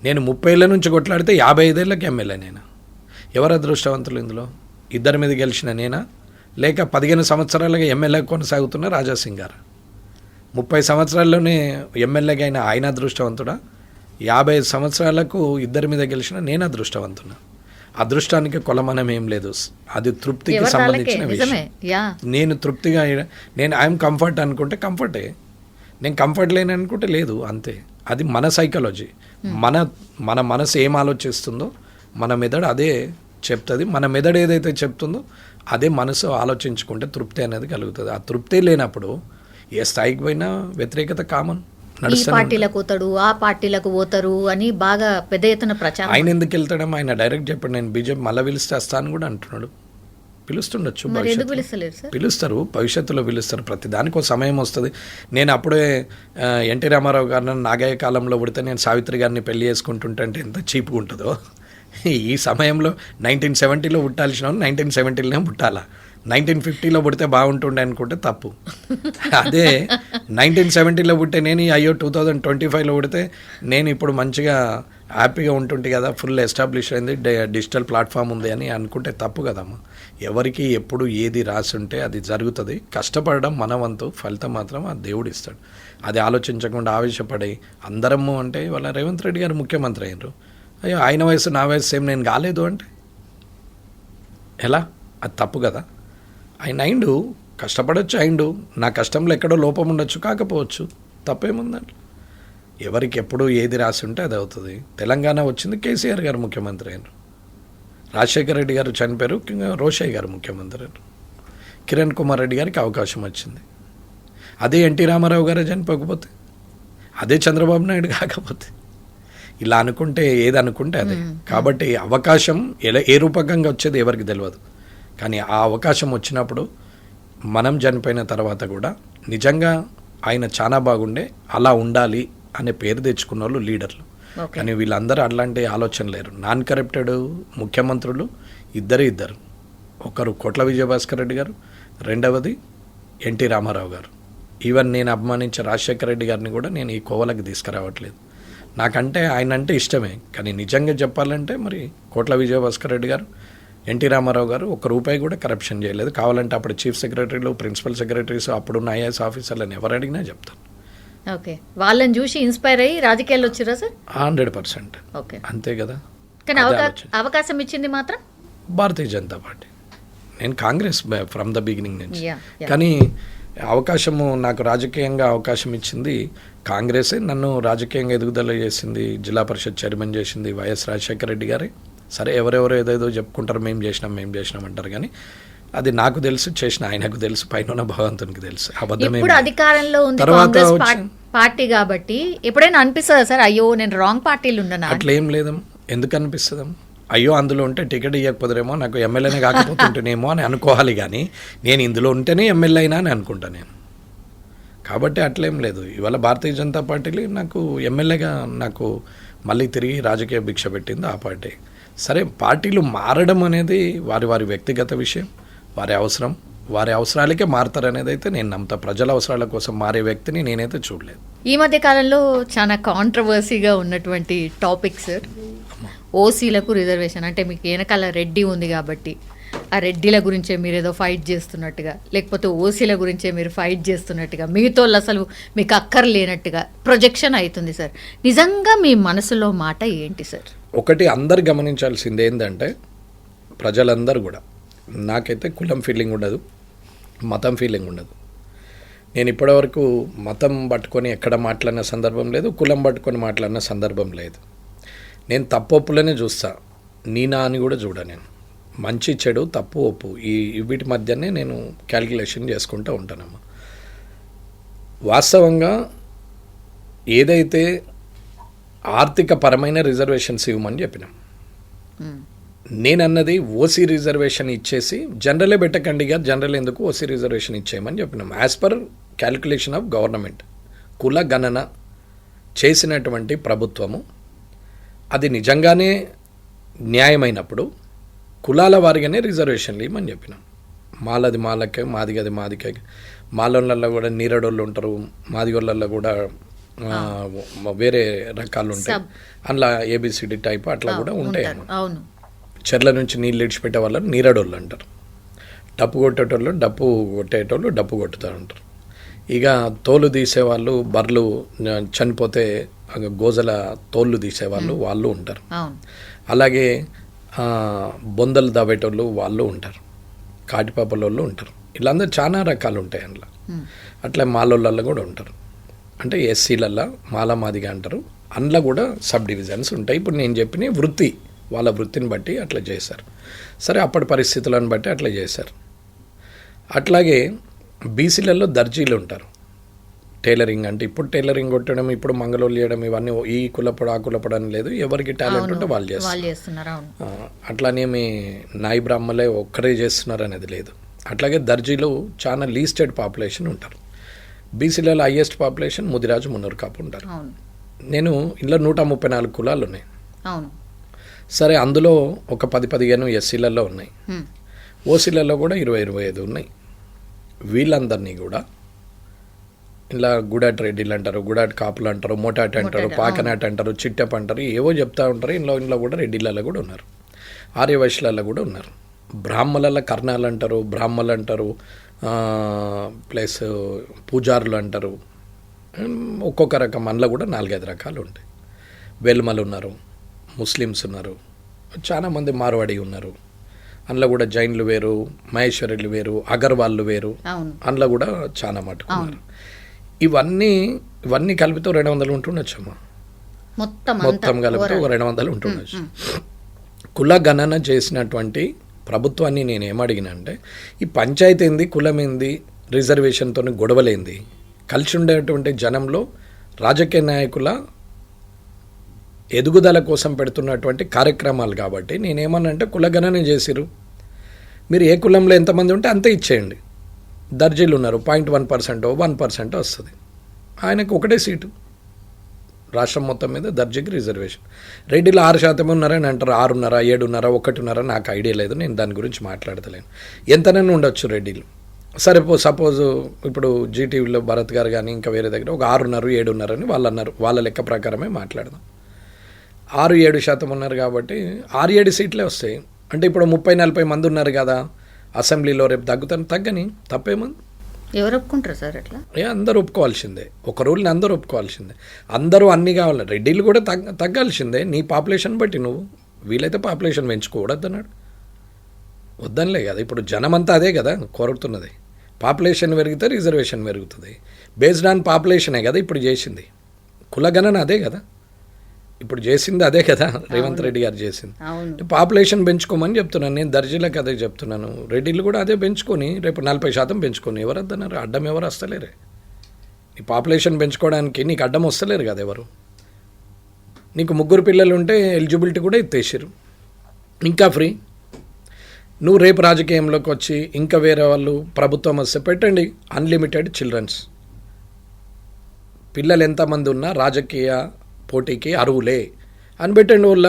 [SPEAKER 2] నేను 30 ఏళ్ళ నుంచి కొట్లాడితే 55 ఏళ్ళకి ఎమ్మెల్యే నేనా? ఎవరు అదృష్టవంతులు ఇందులో? ఇద్దరి మీద గెలిచిన నేనా, లేక 15 సంవత్సరాలుగా ఎమ్మెల్యే కొనసాగుతున్న రాజాసింగ్ గారు? 30 సంవత్సరాల్లోనే ఎమ్మెల్యేగా అయిన ఆయన అదృష్టవంతుడా? 50 సంవత్సరాలకు ఇద్దరి మీద గెలిచిన నేను అదృష్టవంతున్నా. అదృష్టానికి కొలమానం ఏం లేదు, అది తృప్తికి సంబంధించిన విషయం. నేను తృప్తిగా ఐఎమ్ కంఫర్ట్ అనుకుంటే కంఫర్టే, నేను కంఫర్ట్ లేని అనుకుంటే లేదు, అంతే. అది మన సైకాలజీ. మన మనసు ఏం ఆలోచిస్తుందో మన మెదడు అదే చెప్తుంది. మన మెదడు ఏదైతే చెప్తుందో అదే మనసు ఆలోచించుకుంటే తృప్తి అనేది కలుగుతుంది. ఆ తృప్తి లేనప్పుడు ఏ స్థాయికి పోయినా వ్యతిరేకత కామన్.
[SPEAKER 1] ఈ పార్టీలకు పోతాడు, ఆ పార్టీలకు పోతారు అని బాగా పెద్ద ఎత్తున ప్రచారం.
[SPEAKER 2] ఆయన ఎందుకు వెళ్తాడమ్మా? ఆయన డైరెక్ట్ చెప్పండి, నేను బీజేపీ మళ్ళీ పిలిస్తే వస్తాను కూడా అంటున్నాడు. పిలుస్తుండొచ్చు, పిలుస్తారు, భవిష్యత్తులో పిలుస్తారు. ప్రతి దానికి ఒక సమయం వస్తుంది. నేను అప్పుడే ఎన్టీ రామారావు గారిని నాగయ్య కాలంలో పుడితే నేను సావిత్రి గారిని పెళ్లి చేసుకుంటుంటే ఎంత చీప్గా ఉంటుందో, ఈ సమయంలో 1970లో పుట్టాల్సిన 1970లోనే పుట్టాలా, 1950లో పుడితే బాగుంటుండే అనుకుంటే తప్పు. అదే 1970లో పుట్టే నేను అయ్యో 2025లో పుడితే నేను ఇప్పుడు మంచిగా హ్యాపీగా ఉంటుంటే కదా, ఫుల్ ఎస్టాబ్లిష్ అయింది, డిజిటల్ ప్లాట్ఫామ్ ఉంది అని అనుకుంటే తప్పు కదమ్మా. ఎవరికి ఎప్పుడు ఏది రాసి ఉంటే అది జరుగుతుంది. కష్టపడడం మన వంతు, ఫలితం మాత్రం ఆ దేవుడు ఇస్తాడు. అది ఆలోచించకుండా ఆవేశపడి అందరము అంటే వాళ్ళ రేవంత్ రెడ్డి గారు ముఖ్యమంత్రి అయినరు, అయ్యో ఆయన వయసు నా వయసు సేమ్, నేను కాలేదు అంటే ఎలా? అది తప్పు కదా. ఆయన అయిండు, కష్టపడవచ్చు, అయిండు, నా కష్టంలో ఎక్కడో లోపం ఉండొచ్చు, కాకపోవచ్చు, తప్పేముందండి. ఎవరికి ఎప్పుడు ఏది రాసి ఉంటే అది అవుతుంది. తెలంగాణ వచ్చింది, కేసీఆర్ గారు ముఖ్యమంత్రి అయినారు, రాజశేఖర రెడ్డి గారు చనిపోయారు, రోషయ్య గారు ముఖ్యమంత్రి అయినారు, కిరణ్ కుమార్ రెడ్డి గారికి అవకాశం వచ్చింది. అదే ఎన్టీ రామారావు గారే చనిపోకపోతే, అదే చంద్రబాబు నాయుడు కాకపోతే, ఇలా అనుకుంటే ఏది అనుకుంటే అదే. కాబట్టి అవకాశం ఏ రూపకంగా వచ్చేది ఎవరికి తెలియదు. కానీ ఆ అవకాశం వచ్చినప్పుడు మనం చనిపోయిన తర్వాత కూడా నిజంగా ఆయన చాలా బాగుండే, అలా ఉండాలి అనే పేరు తెచ్చుకున్న వాళ్ళు లీడర్లు. కానీ వీళ్ళందరూ అలాంటి ఆలోచన లేరు. నాన్ కరప్టెడ్ ముఖ్యమంత్రులు ఇద్దరు, ఒకరు కోట్ల విజయభాస్కర్ రెడ్డి గారు, రెండవది ఎన్టీ రామారావు గారు. ఈవెన్ నేను అభిమానించే రాజశేఖర రెడ్డి గారిని కూడా నేను ఈ కోవలకి తీసుకురావట్లేదు. నాకంటే ఆయన అంటే ఇష్టమే, కానీ నిజంగా చెప్పాలంటే మరి కోట్ల విజయభాస్కర్ రెడ్డి గారు, ఎన్టీ రామారావు గారు ₹1 కూడా కరప్షన్ చేయలేదు. కావాలంటే అప్పుడు చీఫ్ సెక్రటరీలు, ప్రిన్సిపల్ సెక్రటరీస్, అప్పుడున్న ఐఏఎస్ ఆఫీసర్లను ఎవరు అడిగినా చెప్తాను.
[SPEAKER 1] ఓకే, వాళ్ళని చూసి ఇన్స్పైర్ అయ్యి రాజకీయాల్లో వచ్చారా సార్?
[SPEAKER 2] 100%.
[SPEAKER 1] ఓకే,
[SPEAKER 2] అంతే కదా.
[SPEAKER 1] కానీ అవకాశం ఇచ్చింది మాత్రం
[SPEAKER 2] భారతీయ జనతా పార్టీ. నేను కాంగ్రెస్ ఫ్రమ్ ద బిగినింగ్ నుంచి, కానీ అవకాశము నాకు రాజకీయంగా అవకాశం ఇచ్చింది కాంగ్రెసే. నన్ను రాజకీయంగా ఎదుగుదల చేసింది, జిల్లా పరిషత్ చైర్మన్ చేసింది వైఎస్ రాజశేఖర రెడ్డి గారే. సరే, ఎవరెవరో ఏదేదో చెప్పుకుంటారు, మేము చేసినాం అంటారు, కానీ అది నాకు తెలుసు, చేసిన ఆయనకు తెలుసు, పైన భగవంతునికి తెలుసు. అబద్ధమే.
[SPEAKER 1] ఇప్పుడు అధికారంలో ఉంది కాంగ్రెస్ పార్టీ కాబట్టి ఎప్పుడైనా అనిపిస్తుందా సార్, అయ్యో నేను రాంగ్ పార్టీలు ఉన్నానా?
[SPEAKER 2] అట్లా ఏం లేదం. ఎందుకు అనిపిస్తుందాం? అయ్యో అందులో ఉంటే టికెట్ ఇవ్వకపోతేమో, నాకు ఎమ్మెల్యేనే కాకపోతుంటేనేమో అని అనుకోవాలి, కానీ నేను ఇందులో ఉంటేనే ఎమ్మెల్యే అయినా అని అనుకుంటా నేను. కాబట్టి అట్లేం లేదు. ఇవాళ భారతీయ జనతా పార్టీలో నాకు ఎమ్మెల్యేగా నాకు మళ్ళీ తిరిగి రాజకీయ భిక్ష పెట్టింది ఆ పార్టీ. సరే, పార్టీలు మారడం అనేది వారి వ్యక్తిగత విషయం, వారి అవసరాలకే మారుతారనేది అయితే నేను నమ్ముతా. ప్రజల అవసరాల కోసం మారే వ్యక్తిని నేనైతే చూడలేదు.
[SPEAKER 1] ఈ మధ్య కాలంలో చాలా కాంట్రవర్సీగా ఉన్నటువంటి టాపిక్ సార్, ఓసీలకు రిజర్వేషన్. అంటే మీకు వెనకాల రెడ్డి ఉంది కాబట్టి ఆ రెడ్డిల గురించే మీరు ఏదో ఫైట్ చేస్తున్నట్టుగా, లేకపోతే ఓసీల గురించే మీరు ఫైట్ చేస్తున్నట్టుగా, మిగతా అసలు మీకు అక్కర్లేనట్టుగా ప్రొజెక్షన్ అవుతుంది సార్. నిజంగా మీ మనసులో మాట ఏంటి సార్?
[SPEAKER 2] ఒకటి అందరు గమనించాల్సింది ఏంటంటే, ప్రజలందరూ కూడా, నాకైతే కులం ఫీలింగ్ ఉండదు, మతం ఫీలింగ్ ఉండదు. నేను ఇప్పటివరకు మతం పట్టుకొని ఎక్కడ మాట్లాడిన సందర్భం లేదు, కులం పట్టుకొని మాట్లాడిన సందర్భం లేదు. నేను తప్పొప్పులనే చూస్తా, నీనా అని కూడా చూడ. నేను మంచి చెడు తప్పు ఒప్పు ఈ వీటి మధ్యనే నేను క్యాల్కులేషన్ చేసుకుంటూ ఉంటానమ్మా. వాస్తవంగా ఏదైతే ఆర్థిక పరమైన రిజర్వేషన్స్ ఇవ్వమని చెప్పినాం, నేనన్నది ఓసీ రిజర్వేషన్ ఇచ్చేసి జనరలే పెట్టకండిగా, జనరల్ ఎందుకు ఓసీ రిజర్వేషన్ ఇచ్చేయమని చెప్పినాం. As per calculation of government, కుల గణన చేసినటువంటి ప్రభుత్వము అది నిజంగానే న్యాయమైనప్పుడు కులాల వారిగానే రిజర్వేషన్లు ఇవ్వమని చెప్పినాం. మాలది మాలకే, మాదిగది మాదికే, మాలోళ్ళల్లో కూడా నీరడోళ్ళు ఉంటారు, మాదిగోళ్ళల్లో కూడా వేరే రకాలు ఉంటాయి, అందులో ఏబిసిడి టైప్ అట్లా కూడా ఉంటాయి. చెర్ల నుంచి నీళ్ళు ఇడిచిపెట్టే వాళ్ళని నీరడోళ్ళు అంటారు, డప్పు కొట్టేటోళ్ళు డప్పు కొట్టేటోళ్ళు డప్పు కొట్టుతూ ఉంటారు. ఇక తోలు తీసేవాళ్ళు, బర్రెలు చనిపోతే గోజల తోళ్ళు తీసేవాళ్ళు వాళ్ళు ఉంటారు. అలాగే బొందలు దవ్వేటోళ్ళు వాళ్ళు ఉంటారు, కాటిపాపలోళ్ళు ఉంటారు. వీళ్ళందరూ చాలా రకాలు ఉంటాయి అందులో. అట్లా మాలోళ్ళల్లో కూడా ఉంటారు. అంటే ఎస్సీలల్లో మాల మాదిగా అంటారు, అందులో కూడా సబ్ డివిజన్స్ ఉంటాయి. ఇప్పుడు నేను చెప్పిన వృత్తి, వాళ్ళ వృత్తిని బట్టి అట్లా చేశారు. సరే, అప్పటి పరిస్థితులను బట్టి అట్లా చేశారు. అట్లాగే బీసీలలో దర్జీలు ఉంటారు. టైలరింగ్ అంటే ఇప్పుడు టైలరింగ్ కొట్టడం, ఇప్పుడు మంగళోళ్ళు చేయడం, ఇవన్నీ ఈ కులపడు ఆ కులపడు అని లేదు, ఎవరికి టాలెంట్ ఉంటే వాళ్ళు చేస్తున్నారు. అట్లానేమి నాయి బ్రాహ్మలే ఒక్కరే చేస్తున్నారు అనేది లేదు. అట్లాగే దర్జీలు చాలా లీస్టెడ్ పాపులేషన్ ఉంటారు. బీసీలలో హైయెస్ట్ పాపులేషన్ ముదిరాజు, మున్నూరు కాపు ఉంటారు. నేను ఇందులో 134 కులాలు ఉన్నాయి. సరే, అందులో ఒక 10-15 ఎస్సీలలో ఉన్నాయి, ఓసీలలో కూడా 20-25 ఉన్నాయి. వీళ్ళందరినీ కూడా ఇలా గుడాట్ రెడ్డిలు అంటారు, గుడాట్ కాపులు అంటారు, మోటాట్ అంటారు, పాకనాట్ అంటారు, చిట్టప్ అంటారు, ఏవో చెప్తా ఉంటారు. ఇంట్లో కూడా రెడ్డిలలో కూడా ఉన్నారు, ఆర్యవైశ్యులలో కూడా ఉన్నారు. బ్రాహ్మణుల కర్ణాలు అంటారు, బ్రాహ్మణులు అంటారు, ప్లస్ పూజారులు అంటారు. ఒక్కొక్క రకం అందులో కూడా 4-5 రకాలు ఉంటాయి. వెల్మలు ఉన్నారు, ముస్లిమ్స్ ఉన్నారు, చాలామంది మార్వాడి ఉన్నారు. అందులో కూడా జైన్లు వేరు, మహేశ్వరులు వేరు, అగర్వాళ్ళు వేరు, అందులో కూడా చాలా మటుకు ఉన్నారు. ఇవన్నీ కలిపితే 200 ఉంటుండొచ్చమ్మా. మొత్తం కలిపితే 200 ఉంటుండొచ్చు. కుల గణన చేసినటువంటి ప్రభుత్వాన్ని నేను ఏమడిగినా అంటే, ఈ పంచాయతీ ఏంది, కులం ఏంది, రిజర్వేషన్తో గొడవలేంది, కలిసి ఉండేటువంటి జనంలో రాజకీయ నాయకుల ఎదుగుదల కోసం పెడుతున్నటువంటి కార్యక్రమాలు. కాబట్టి నేనేమన్నంటే, కులగణన చేసిరు, మీరు ఏ కులంలో ఎంతమంది ఉంటే అంతే ఇచ్చేయండి. దర్జీలు ఉన్నారు, 0.1% 1% వస్తుంది, ఆయనకు ఒకటే సీటు రాష్ట్రం మొత్తం మీద దర్జీకి రిజర్వేషన్. రెడ్డిలో 6% ఉన్నారని అంటారు, 6.5, 7.5, 1.5 నాకు ఐడియా లేదు, నేను దాని గురించి మాట్లాడతలేను. ఎంతనైనా ఉండొచ్చు రెడ్డిలు. సరే, సపోజ్ ఇప్పుడు జీటీవీలో భరత్ గారు కానీ ఇంకా వేరే దగ్గర ఒక 6.5, 7.5 అని వాళ్ళు అన్నారు, వాళ్ళ లెక్క ప్రకారమే మాట్లాడదాం. 6-7% ఉన్నారు కాబట్టి 6-7 సీట్లే వస్తాయి. అంటే ఇప్పుడు 30-40 మంది ఉన్నారు కదా అసెంబ్లీలో, రేపు తగ్గని తప్పేమంది?
[SPEAKER 1] ఎవరు ఒప్పుకుంటారు సార్ అట్లా?
[SPEAKER 2] అందరూ ఒప్పుకోవాల్సిందే, ఒక రూల్ని అందరూ ఒప్పుకోవాల్సిందే. అందరూ అన్నీ కావాలి, రెడ్డిలు కూడా తగ్గాల్సిందే. నీ పాపులేషన్ బట్టి నువ్వు వీలైతే పాపులేషన్ పెంచుకోవద్దు అన్నాడు, వద్దనిలే కదా. ఇప్పుడు జనమంతా అదే కదా కోరుతున్నది, పాపులేషన్ పెరిగితే రిజర్వేషన్ పెరుగుతుంది. బేస్డ్ ఆన్ పాపులేషనే కదా ఇప్పుడు చేసింది, కులగణన అదే కదా ఇప్పుడు చేసింది, అదే కదా రేవంత్ రెడ్డి గారు చేసింది. పాపులేషన్ పెంచుకోమని చెప్తున్నాను నేను, దర్జీలకు అదే చెప్తున్నాను. రెడ్డిలు కూడా అదే పెంచుకొని రేపు 40% పెంచుకొని, ఎవరు వద్దన్నారు? అడ్డం ఎవరు వస్తలేరే? నీ పాపులేషన్ పెంచుకోవడానికి నీకు అడ్డం వస్తలేరు కదా ఎవరు. నీకు 3 పిల్లలు ఉంటే ఎలిజిబిలిటీ కూడా ఎత్తేసారు, ఇంకా ఫ్రీ. నువ్వు రేపు రాజకీయంలోకి వచ్చి ఇంకా వేరే వాళ్ళు ప్రభుత్వం వస్తే పెట్టండి అన్లిమిటెడ్ చిల్డ్రన్స్. పిల్లలు ఎంతమంది ఉన్నా రాజకీయ పోటీకి అరువులే అని పెట్టండి. వాళ్ళ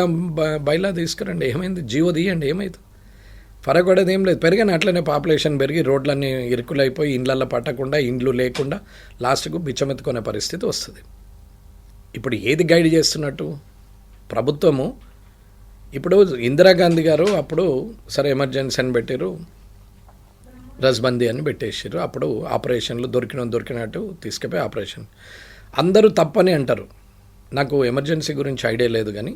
[SPEAKER 2] బయలా తీసుకురండి, ఏమైంది? జీవో తీయండి, ఏమైంది? ఫరక్ పడేది ఏం లేదు. పెరిగాను అట్లనే పాపులేషన్ పెరిగి రోడ్లన్నీ ఇరుకులైపోయి ఇండ్లల్లో పట్టకుండా ఇండ్లు లేకుండా లాస్ట్కు బిచ్చమెత్తుకునే పరిస్థితి వస్తుంది. ఇప్పుడు ఏది గైడ్ చేస్తున్నట్టు ప్రభుత్వము? ఇప్పుడు ఇందిరాగాంధీ గారు అప్పుడు సరే ఎమర్జెన్సీ అని పెట్టారు, రస్బందీ అని పెట్టేసారు. అప్పుడు ఆపరేషన్లు దొరికినట్టు తీసుకుపోయి ఆపరేషన్. అందరూ తప్పని అంటారు. నాకు ఎమర్జెన్సీ గురించి ఐడియా లేదు, కానీ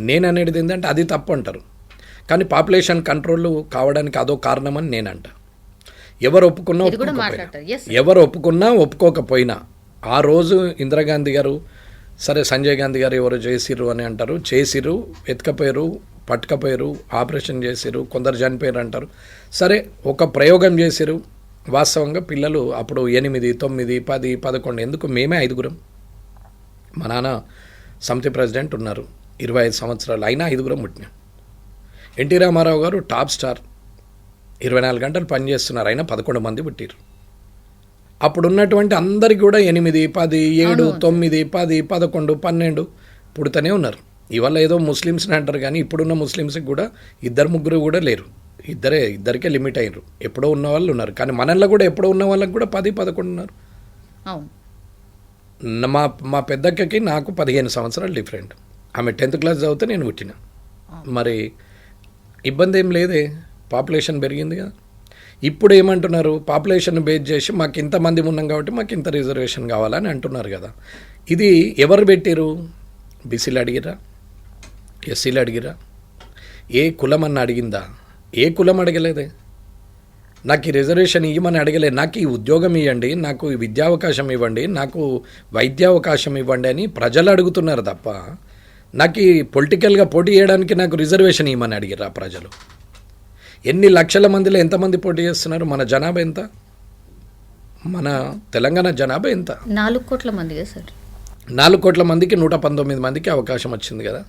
[SPEAKER 2] నేను అనేది ఏంటంటే అది తప్పు అంటారు. కానీ పాపులేషన్ కంట్రోల్ కావడానికి అదో కారణమని నేనంట. ఎవరు ఒప్పుకున్నా ఒప్పుకోకపోయినా ఆ రోజు ఇందిరాగాంధీ గారు సరే సంజయ్ గాంధీ గారు ఎవరు చేసిర్రు అని అంటారు, చేసిర్రు, ఎత్తుకపోయారు, పట్టుకపోయారు, ఆపరేషన్ చేసిర్రు, కొందరు చనిపోయారు అంటారు. సరే ఒక ప్రయోగం చేసిర్రు. వాస్తవంగా పిల్లలు అప్పుడు 8, 9, 10, 11 ఎందుకు మేమే 5గురం. మా నాన్న సమితి ప్రెసిడెంట్ ఉన్నారు, 25 సంవత్సరాలు అయినా 5గురం పుట్టినాం. ఎన్టీ రామారావు గారు టాప్ స్టార్, 24 గంటలు పనిచేస్తున్నారు, అయినా 11 మంది పుట్టిరు. అప్పుడున్నటువంటి అందరికీ కూడా 8, 10, 7, 9, 10, 11, 12 పుడుతూనే ఉన్నారు. ఇవాళ ఏదో ముస్లిమ్స్ని అంటారు, కానీ ఇప్పుడున్న ముస్లిమ్స్కి కూడా 2, 3 కూడా లేరు. ఇద్దరికే లిమిట్ అయ్యారు. ఎప్పుడో ఉన్న వాళ్ళు ఉన్నారు, కానీ మనల్లో కూడా ఎప్పుడో ఉన్న వాళ్ళకి కూడా 10, 11 ఉన్నారు. మా పెద్దక్కకి నాకు 15 సంవత్సరాలు డిఫరెంట్. ఆమె 10th క్లాస్ చదివితే నేను పుట్టిన. మరి ఇబ్బంది ఏం లేదే, పాపులేషన్ పెరిగింది కదా. ఇప్పుడు ఏమంటున్నారు, పాపులేషన్ బేస్ చేసి మాకు ఇంతమంది ఉన్నాం కాబట్టి మాకు ఇంత రిజర్వేషన్ కావాలని అంటున్నారు కదా. ఇది ఎవరు పెట్టారు? బీసీలు అడిగిరా? ఎస్సీలు అడిగిరా? ఏ కులం అన్న అడిగిందా? ఏ కులం అడగలేదే. నాకు ఈ రిజర్వేషన్ ఇవ్వమని అడగలేదు. నాకు ఈ ఉద్యోగం ఇవ్వండి, నాకు ఈ విద్యావకాశం ఇవ్వండి, నాకు వైద్యావకాశం ఇవ్వండి అని ప్రజలు అడుగుతున్నారు తప్ప నాకు ఈ పొలిటికల్గా పోటీ చేయడానికి నాకు రిజర్వేషన్ ఇవ్వమని అడిగిరా ప్రజలు? ఎన్ని లక్షల మందిలో ఎంతమంది పోటీ చేస్తున్నారు? మన జనాభా ఎంత? మన తెలంగాణ జనాభా ఎంత?
[SPEAKER 1] 4 కోట్ల మందిగా సార్.
[SPEAKER 2] 4 కోట్ల మందికి 119 మందికి అవకాశం వచ్చింది కదా.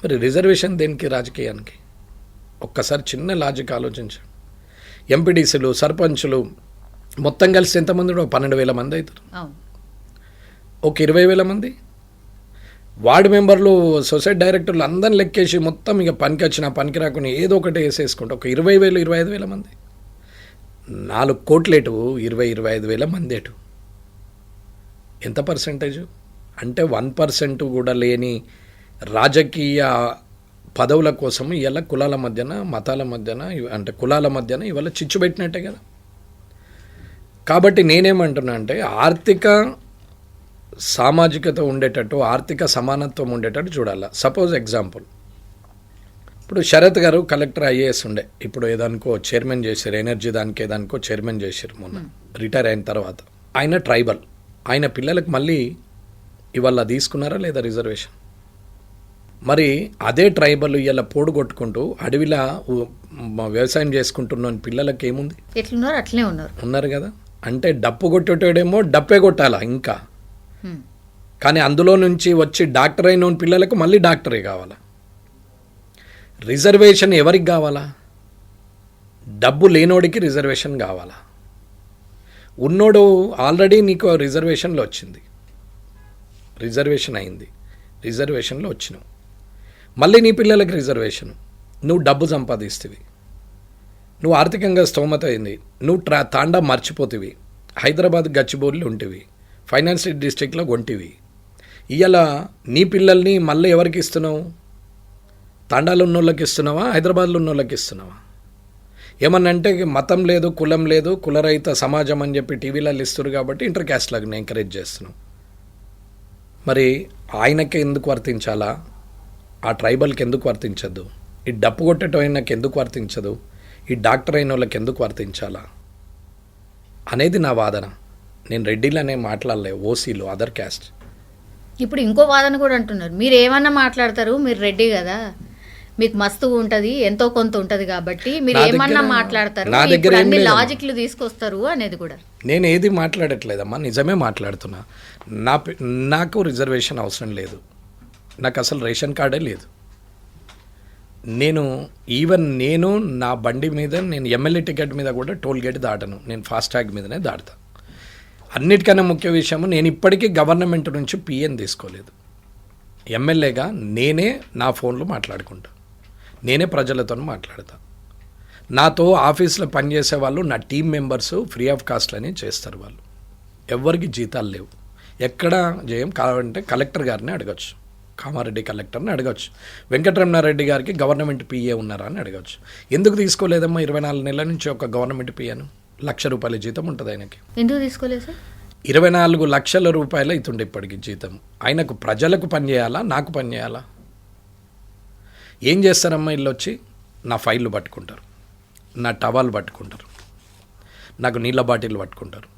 [SPEAKER 2] మరి రిజర్వేషన్ దేనికి? రాజకీయానికి. ఒక్కసారి చిన్న లాజిక్ ఆలోచించండి. ఎంపీడీసీలు, సర్పంచులు మొత్తం కలిసి ఎంతమంది? 12,000 మంది అవుతారు. ఒక 20,000 మంది వార్డు మెంబర్లు, సొసైటీ డైరెక్టర్లు అందరిని లెక్కేసి మొత్తం ఇక పనికి వచ్చినా పనికి రాకుండా ఏదో ఒకటి వేసేసుకుంటే ఒక 20,000, 25,000 మంది. 4 కోట్లేటు 25,000 మంది ఎటు? ఎంత పర్సెంటేజు? అంటే 1% కూడా లేని రాజకీయ పదవుల కోసం ఇవాళ కులాల మధ్యన, మతాల మధ్యన, అంటే కులాల మధ్యన ఇవాళ చిచ్చు పెట్టినట్టే కదా. కాబట్టి నేనేమంటున్నా అంటే ఆర్థిక సామాజికత ఉండేటట్టు, ఆర్థిక సమానత్వం ఉండేటట్టు చూడాలి. సపోజ్ ఎగ్జాంపుల్, ఇప్పుడు శరత్ గారు కలెక్టర్ ఐఏఎస్ ఉండే, ఇప్పుడు ఏదానికో చైర్మన్ చేశారు, ఎనర్జీ దానికి ఏదానికో చైర్మన్ చేశారు మొన్న రిటైర్ అయిన తర్వాత. ఆయన ట్రైబల్, ఆయన పిల్లలకు మళ్ళీ ఇవాళ తీసుకున్నారా లేదా రిజర్వేషన్? మరి అదే ట్రైబల్ ఇవాళ పోడు కొట్టుకుంటూ అడవిలా వ్యవసాయం చేసుకుంటున్న పిల్లలకి ఏముంది?
[SPEAKER 1] ఎట్లున్నారు అట్లనే ఉన్నారు
[SPEAKER 2] కదా. అంటే డప్పు కొట్టేటోడేమో డప్పే కొట్టాలా ఇంకా, కానీ అందులో నుంచి వచ్చి డాక్టర్ అయిన పిల్లలకు మళ్ళీ డాక్టరే కావాలా. రిజర్వేషన్ ఎవరికి కావాలా? డబ్బు లేనోడికి రిజర్వేషన్ కావాలా? ఉన్నోడు ఆల్రెడీ నీకు రిజర్వేషన్లో వచ్చింది, రిజర్వేషన్ అయింది, రిజర్వేషన్లో వచ్చినావు, మళ్ళీ నీ పిల్లలకి రిజర్వేషన్. నువ్వు డబ్బు సంపాదిస్తేవి, నువ్వు ఆర్థికంగా స్తోమత అయింది, నువ్వు తాండా మర్చిపోతివి, హైదరాబాద్ గచ్చిబౌలి ఉంటివి, ఫైనాన్షియల్ డిస్ట్రిక్ట్లో కొంటివి. ఇవాళ నీ పిల్లల్ని మళ్ళీ ఎవరికి ఇస్తున్నావు? తాండాలో ఉన్నోళ్ళకి ఇస్తున్నావా, హైదరాబాద్లో ఉన్నోళ్ళకి ఇస్తున్నావా? ఏమన్నంటే మతం లేదు, కులం లేదు, కులరహిత సమాజం అని చెప్పి టీవీలలో ఇస్తారు కాబట్టి ఇంటర్ క్యాస్ట్లకు ఎంకరేజ్ చేస్తున్నావు. మరి ఆయనకి ఎందుకు వర్తించాలా? ఆ ట్రైబల్కి ఎందుకు వర్తించదు? ఈ డప్పు కొట్టేటో ఆయనకి ఎందుకు వర్తించదు? ఈ డాక్టర్ అయిన వాళ్ళకి ఎందుకు వర్తించాలా అనేది నా వాదన. నేను రెడ్డిలనే మాట్లాడలే, ఓసీలు, అదర్ క్యాస్ట్.
[SPEAKER 1] ఇప్పుడు ఇంకో వాదన కూడా అంటున్నారు, మీరు ఏమన్నా మాట్లాడతారు, మీరు రెడ్డి కదా, మీకు మస్తు ఉంటుంది, ఎంతో కొంత ఉంటుంది కాబట్టి మీరు ఏమన్నా మాట్లాడతారు, అన్ని లాజిక్లు తీసుకొస్తారు అనేది కూడా.
[SPEAKER 2] నేను ఏది మాట్లాడట్లేదమ్మా, నిజమే మాట్లాడుతున్నా. నాకు రిజర్వేషన్ అవసరం లేదు, నాకు అసలు రేషన్ కార్డే లేదు. నేను నా బండి మీద, నేను ఎమ్మెల్యే టికెట్ మీద కూడా టోల్ గేట్ దాటను, నేను ఫాస్టాగ్ మీదనే దాటుతా. అన్నిటికన్నా ముఖ్య విషయము, నేను ఇప్పటికీ గవర్నమెంట్ నుంచి పిఎన్ తీసుకోలేదు. ఎమ్మెల్యేగా నేనే నా ఫోన్లో మాట్లాడుకుంటా. నేనే ప్రజలతో మాట్లాడతా. నాతో ఆఫీస్లో పనిచేసే వాళ్ళు నా టీం మెంబర్స్ ఫ్రీ ఆఫ్ కాస్ట్లని చేస్తారు. వాళ్ళు ఎవరికి జీతాలు లేవు. ఎక్కడ చేయం కావాలంటే కలెక్టర్ గారిని అడగచ్చు, కామారెడ్డి కలెక్టర్ని అడగచ్చు, వెంకటరమణారెడ్డి గారికి గవర్నమెంట్ పిఏ ఉన్నారా అని అడగచ్చు. ఎందుకు తీసుకోలేదమ్మా 24 నెలల నుంచి ఒక గవర్నమెంట్ పిఏను? ₹1,00,000 జీతం ఉంటుంది ఆయనకి.
[SPEAKER 1] ఎందుకు తీసుకోలేదు సార్?
[SPEAKER 2] 24 లక్షల రూపాయలు అవుతుండే ఇప్పటికి జీతం. ఆయనకు ప్రజలకు పని చేయాలా, నాకు పని చేయాలా? ఏం చేస్తారమ్మా? వీళ్ళు వచ్చి నా ఫైళ్ళు పట్టుకుంటారు, నా టవాల్ పట్టుకుంటారు, నాకు నీళ్ళ బాటిల్ పట్టుకుంటారు,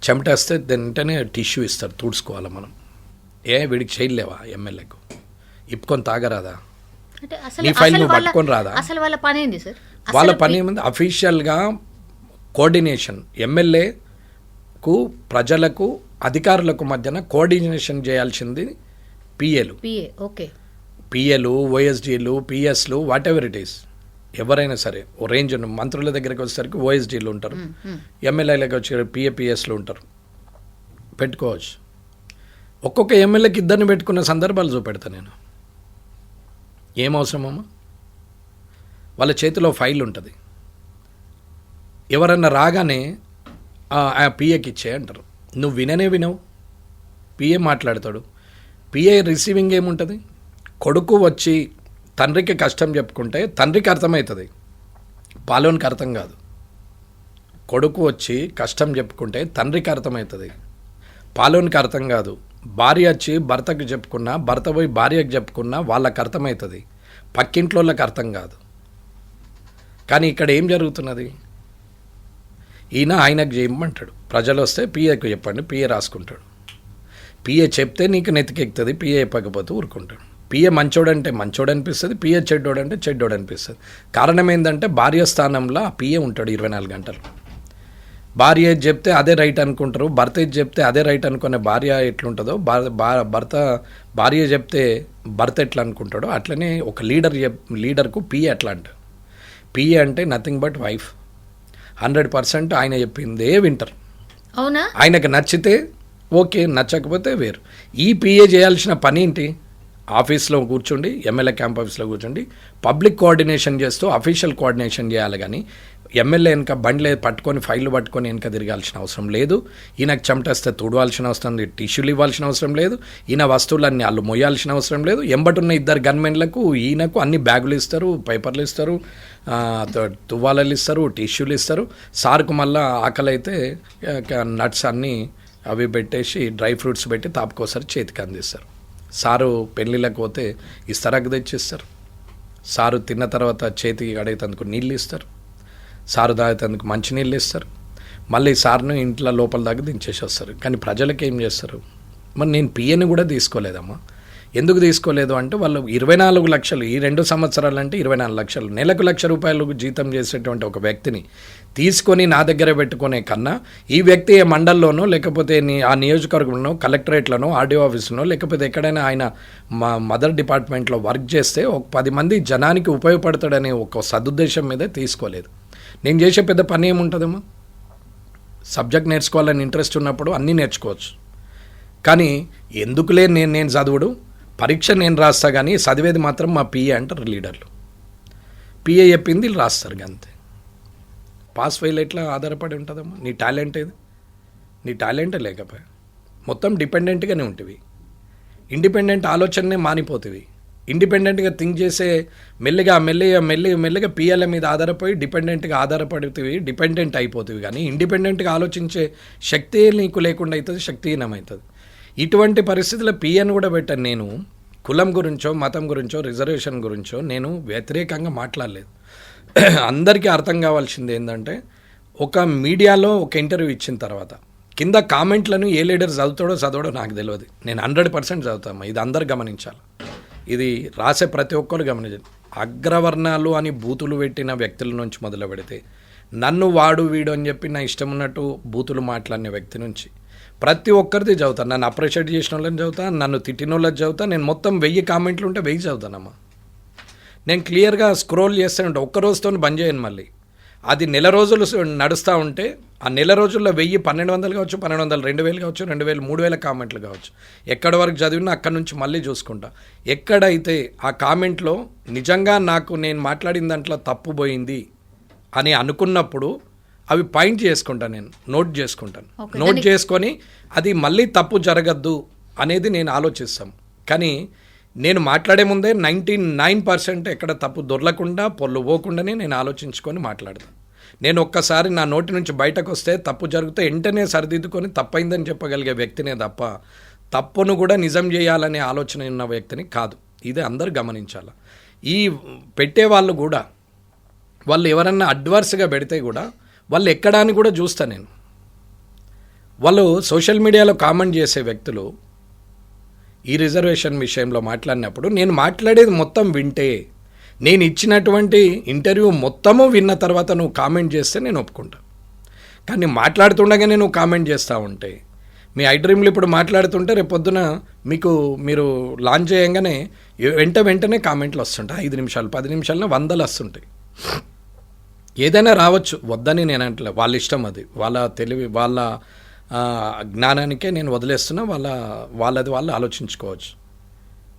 [SPEAKER 2] చెమటేస్తే వెంటనే టిష్యూ ఇస్తారు, తుడుచుకోవాలి మనం. వీడికి చేయలేవా? ఎమ్మెల్యేకు ఇప్పుకొని తాగరాదా?
[SPEAKER 1] అంటే
[SPEAKER 2] నీ ఫైల్ నువ్వు పట్టుకొని రాదా?
[SPEAKER 1] అసలు వాళ్ళ పని ఏంది సార్?
[SPEAKER 2] వాళ్ళ పని ఏముంది? అఫీషియల్గా కోఆర్డినేషన్, ఎమ్మెల్యేకు ప్రజలకు అధికారులకు మధ్యన కోఆర్డినేషన్ చేయాల్సింది పిఏలు.
[SPEAKER 1] ఓకే,
[SPEAKER 2] పిఏలు, ఓఎస్డీలు, పిఎస్లు, వాట్ ఎవర్ ఇట్ ఈస్. ఎవరైనా సరే ఓ రేంజ్ మంత్రుల దగ్గరికి వచ్చేసరికి ఓఎస్డీలు ఉంటారు, ఎమ్మెల్యేలకు వచ్చే పిఎస్లు ఉంటారు, పెట్టుకోవచ్చు. ఒక్కొక్క ఎమ్మెల్యేకి ఇద్దరిని పెట్టుకున్న సందర్భాలు చూపెడతా నేను. ఏం అవసరమమ్మా? వాళ్ళ చేతిలో ఫైల్ ఉంటుంది, ఎవరన్నా రాగానే ఆ పిఏకి ఇచ్చే అంటారు. నువ్వు వినవు, పిఏ మాట్లాడతాడు. పిఏ రిసీవింగ్ ఏముంటుంది? కొడుకు వచ్చి తండ్రికి కష్టం చెప్పుకుంటే తండ్రికి అర్థమవుతుంది, పాలోనికి అర్థం కాదు. కొడుకు వచ్చి కష్టం చెప్పుకుంటే తండ్రికి అర్థమవుతుంది, పాలోనికి అర్థం కాదు. భార్య వచ్చి భర్తకు చెప్పుకున్నా, భర్త పోయి భార్యకు చెప్పుకున్నా వాళ్ళకి అర్థమవుతుంది, పక్కింట్లో వాళ్ళకి అర్థం కాదు. కానీ ఇక్కడ ఏం జరుగుతున్నది? ఈయన ఆయనకు చేయమంటాడు, ప్రజలు వస్తే పిఏకు చెప్పండి, పిఏ రాసుకుంటాడు. పిఏ చెప్తే నీకు నెత్తికెక్కుతుంది, పిఏ చెప్పకపోతే ఊరుకుంటాడు. పిఏ మంచోడంటే మంచోడు అనిపిస్తుంది, పిఏ చెడ్డోడంటే చెడ్డోడు అనిపిస్తుంది. కారణం ఏంటంటే భార్య స్థానంలో ఆ పిఏ ఉంటాడు 24 గంటలు. భార్య ఏది చెప్తే అదే రైట్ అనుకుంటారు, భర్త ఏది చెప్తే అదే రైట్ అనుకునే భార్య ఎట్లుంటుందో, భార్య చెప్తే భర్త ఎట్లా అనుకుంటాడో అట్లనే ఒక లీడర్కు పిఏ అట్లా అంటారు. పిఏ అంటే నథింగ్ బట్ వైఫ్. 100% ఆయన చెప్పిందే వింటారు.
[SPEAKER 1] అవునా?
[SPEAKER 2] ఆయనకు నచ్చితే ఓకే, నచ్చకపోతే వేరు. ఈ పిఏ చేయాల్సిన పని ఏంటి? ఆఫీస్లో కూర్చోండి, ఎమ్మెల్యే క్యాంప్ ఆఫీస్లో కూర్చోండి, పబ్లిక్ కోఆర్డినేషన్ చేస్తూ అఫీషియల్ కోఆర్డినేషన్ చేయాలి. కానీ ఎమ్మెల్యే వెనక బండ్లే పట్టుకొని ఫైళ్ళు పట్టుకొని వెనక తిరగాల్సిన అవసరం లేదు. ఈయనకు చెమటేస్తే తుడవాల్సిన అవసరం లేదు, టిష్యూలు ఇవ్వాల్సిన అవసరం లేదు, ఈయన వస్తువులన్నీ వాళ్ళు మొయ్యాల్సిన అవసరం లేదు. ఎంబటున్న 2 గన్మెన్లకు ఈయనకు అన్ని బ్యాగులు ఇస్తారు, పేపర్లు ఇస్తారు, తువ్వాలలు ఇస్తారు, టిష్యూలు ఇస్తారు. సార్కు మళ్ళీ ఆకలి అయితే నట్స్ అన్నీ అవి పెట్టేసి డ్రై ఫ్రూట్స్ పెట్టి తాపుకోసారి చేతికి అందిస్తారు. సారు పెళ్ళిళ్ళకి పోతే ఇస్తరాకు తెచ్చిస్తారు. సారు తిన్న తర్వాత చేతికి కడిగేందుకు నీళ్ళు ఇస్తారు, సారు తాగేందుకు మంచినీళ్ళు ఇస్తారు. మళ్ళీ సార్ను ఇంట్లో లోపల దాకా దించేసి వస్తారు. కానీ ప్రజలకు ఏం చేస్తారు? మరి నేను పిఏని కూడా తీసుకోలేదమ్మా. ఎందుకు తీసుకోలేదు అంటే వాళ్ళు 24 లక్షలు, ఈ 2 సంవత్సరాలు అంటే 24 లక్షలు, నెలకు ₹1,00,000 జీతం చేసేటువంటి ఒక వ్యక్తిని తీసుకొని నా దగ్గర పెట్టుకునే కన్నా ఈ వ్యక్తి ఏ మండలంలోనో లేకపోతే ఆ నియోజకవర్గంలోనో కలెక్టరేట్లోనో ఆర్డీఓ ఆఫీసులోనో లేకపోతే ఎక్కడైనా ఆయన మదర్ డిపార్ట్మెంట్లో వర్క్ చేస్తే ఒక 10 మంది జనానికి ఉపయోగపడతాడనే ఒక సదుద్దేశం మీద తీసుకోలేదు. నేను చేసే పెద్ద పని ఏముంటుందమ్మా? సబ్జెక్ట్ నేర్చుకోవాలని ఇంట్రెస్ట్ ఉన్నప్పుడు అన్నీ నేర్చుకోవచ్చు. కానీ ఎందుకులే నేను చదువుడు, పరీక్ష నేను రాస్తా, కానీ చదివేది మాత్రం మా పిఏ అంటారు లీడర్లు. పిఏ చెప్పింది వీళ్ళు రాస్తారు, అంతే. పాస్ ఫెయిల్ ఎట్లా ఆధారపడి ఉంటుందమ్మా? నీ టాలెంట్ ఏది? నీ టాలెంటే లేకపోయా మొత్తం డిపెండెంట్గానే ఉంటుంది. ఇండిపెండెంట్ ఆలోచననే మానిపోతుంది. ఇండిపెండెంట్గా థింక్ చేసే మెల్లిగా పిఎల్ఏ మీద ఆధారపడి డిపెండెంట్గా ఆధారపడుతుంది, డిపెండెంట్ అయిపోతుంది. కానీ ఇండిపెండెంట్గా ఆలోచించే శక్తి నీకు లేకుండా అవుతుంది, శక్తిహీనమవుతుంది. ఇటువంటి పరిస్థితుల్లో పిఎను కూడా పెట్టాను. నేను కులం గురించో మతం గురించో రిజర్వేషన్ గురించో నేను వ్యతిరేకంగా మాట్లాడలేదు. అందరికీ అర్థం కావాల్సింది ఏంటంటే, ఒక మీడియాలో ఒక ఇంటర్వ్యూ ఇచ్చిన తర్వాత కింద కామెంట్లను ఏ లీడర్ చదవడో నాకు తెలియదు. నేను 100% చదువుతాను. ఇది అందరు గమనించాలి. ఇది రాసే ప్రతి ఒక్కరు గమనించాలి. అగ్రవర్ణాలు అని బూతులు పెట్టిన వ్యక్తుల నుంచి మొదలు పెడితే, నన్ను వాడు వీడు అని చెప్పి నా ఇష్టం ఉన్నట్టు బూతులు మాట్లాడిన వ్యక్తి నుంచి ప్రతి ఒక్కరిది చదువుతాను. నన్ను అప్రిషియేట్ చేసిన వాళ్ళని చదువుతాను, నన్ను తిట్టిన వాళ్ళని చదువుతాను. నేను మొత్తం 1000 కామెంట్లు ఉంటే 1000 చదువుతానమ్మా. నేను క్లియర్గా స్క్రోల్ చేస్తూనే ఉంటాను. ఒక్క రోజుతో బంద్ చేయను. మళ్ళీ అది నెల రోజులు నడుస్తూ ఉంటే ఆ నెల రోజుల్లో 1200 కావచ్చు, 1200, 2000 కావచ్చు, 2000, 3000 కామెంట్లు కావచ్చు. ఎక్కడి వరకు చదివినా అక్కడి నుంచి మళ్ళీ చూసుకుంటా. ఎక్కడైతే ఆ కామెంట్లో నిజంగా నాకు నేను మాట్లాడిన దాంట్లో తప్పు పోయింది అని అనుకున్నప్పుడు అవి పాయింట్ చేసుకుంటాను, నేను నోట్ చేసుకుంటాను. నోట్ చేసుకొని అది మళ్ళీ తప్పు జరగద్దు అనేది నేను ఆలోచిస్తాను. కానీ నేను మాట్లాడే ముందే 99% ఎక్కడ తప్పు దొరలకుండా పొల్లు పోకుండానే నేను ఆలోచించుకొని మాట్లాడతాను. నేను ఒక్కసారి నా నోటి నుంచి బయటకు వస్తే తప్పు జరిగితే వెంటనే సరిదిద్దుకొని తప్పైందని చెప్పగలిగే వ్యక్తినే తప్ప తప్పును కూడా నిజం చేయాలనే ఆలోచన ఉన్న వ్యక్తిని కాదు. ఇది అందరూ గమనించాలి. ఈ పెట్టే వాళ్ళు కూడా వాళ్ళు ఎవరన్నా అడ్వర్స్గా పెడితే కూడా వాళ్ళు ఎక్కడా అని కూడా చూస్తాను నేను. వాళ్ళు సోషల్ మీడియాలో కామెంట్ చేసే వ్యక్తులు ఈ రిజర్వేషన్ విషయంలో మాట్లాడినప్పుడు నేను మాట్లాడేది మొత్తం వింటే, నేను ఇచ్చినటువంటి ఇంటర్వ్యూ మొత్తము విన్న తర్వాత నువ్వు కామెంట్ చేస్తే నేను ఒప్పుకుంటా. కానీ మాట్లాడుతుండగానే నువ్వు కామెంట్ చేస్తూ ఉంటే, మీ ఐడ్రీమ్లు ఇప్పుడు మాట్లాడుతుంటే రేపు పొద్దున మీరు లాంచ్ చేయగానే వెంటనే కామెంట్లు వస్తుంటాయి. 5 నిమిషాలు 10 నిమిషాల్లో 100 వస్తుంటాయి. ఏదైనా రావచ్చు, వద్దని నేను అంటలే, వాళ్ళ ఇష్టం, అది వాళ్ళ తెలివి, వాళ్ళ జ్ఞానానికే నేను వదిలేస్తున్నా. వాళ్ళది వాళ్ళు ఆలోచించుకోవచ్చు.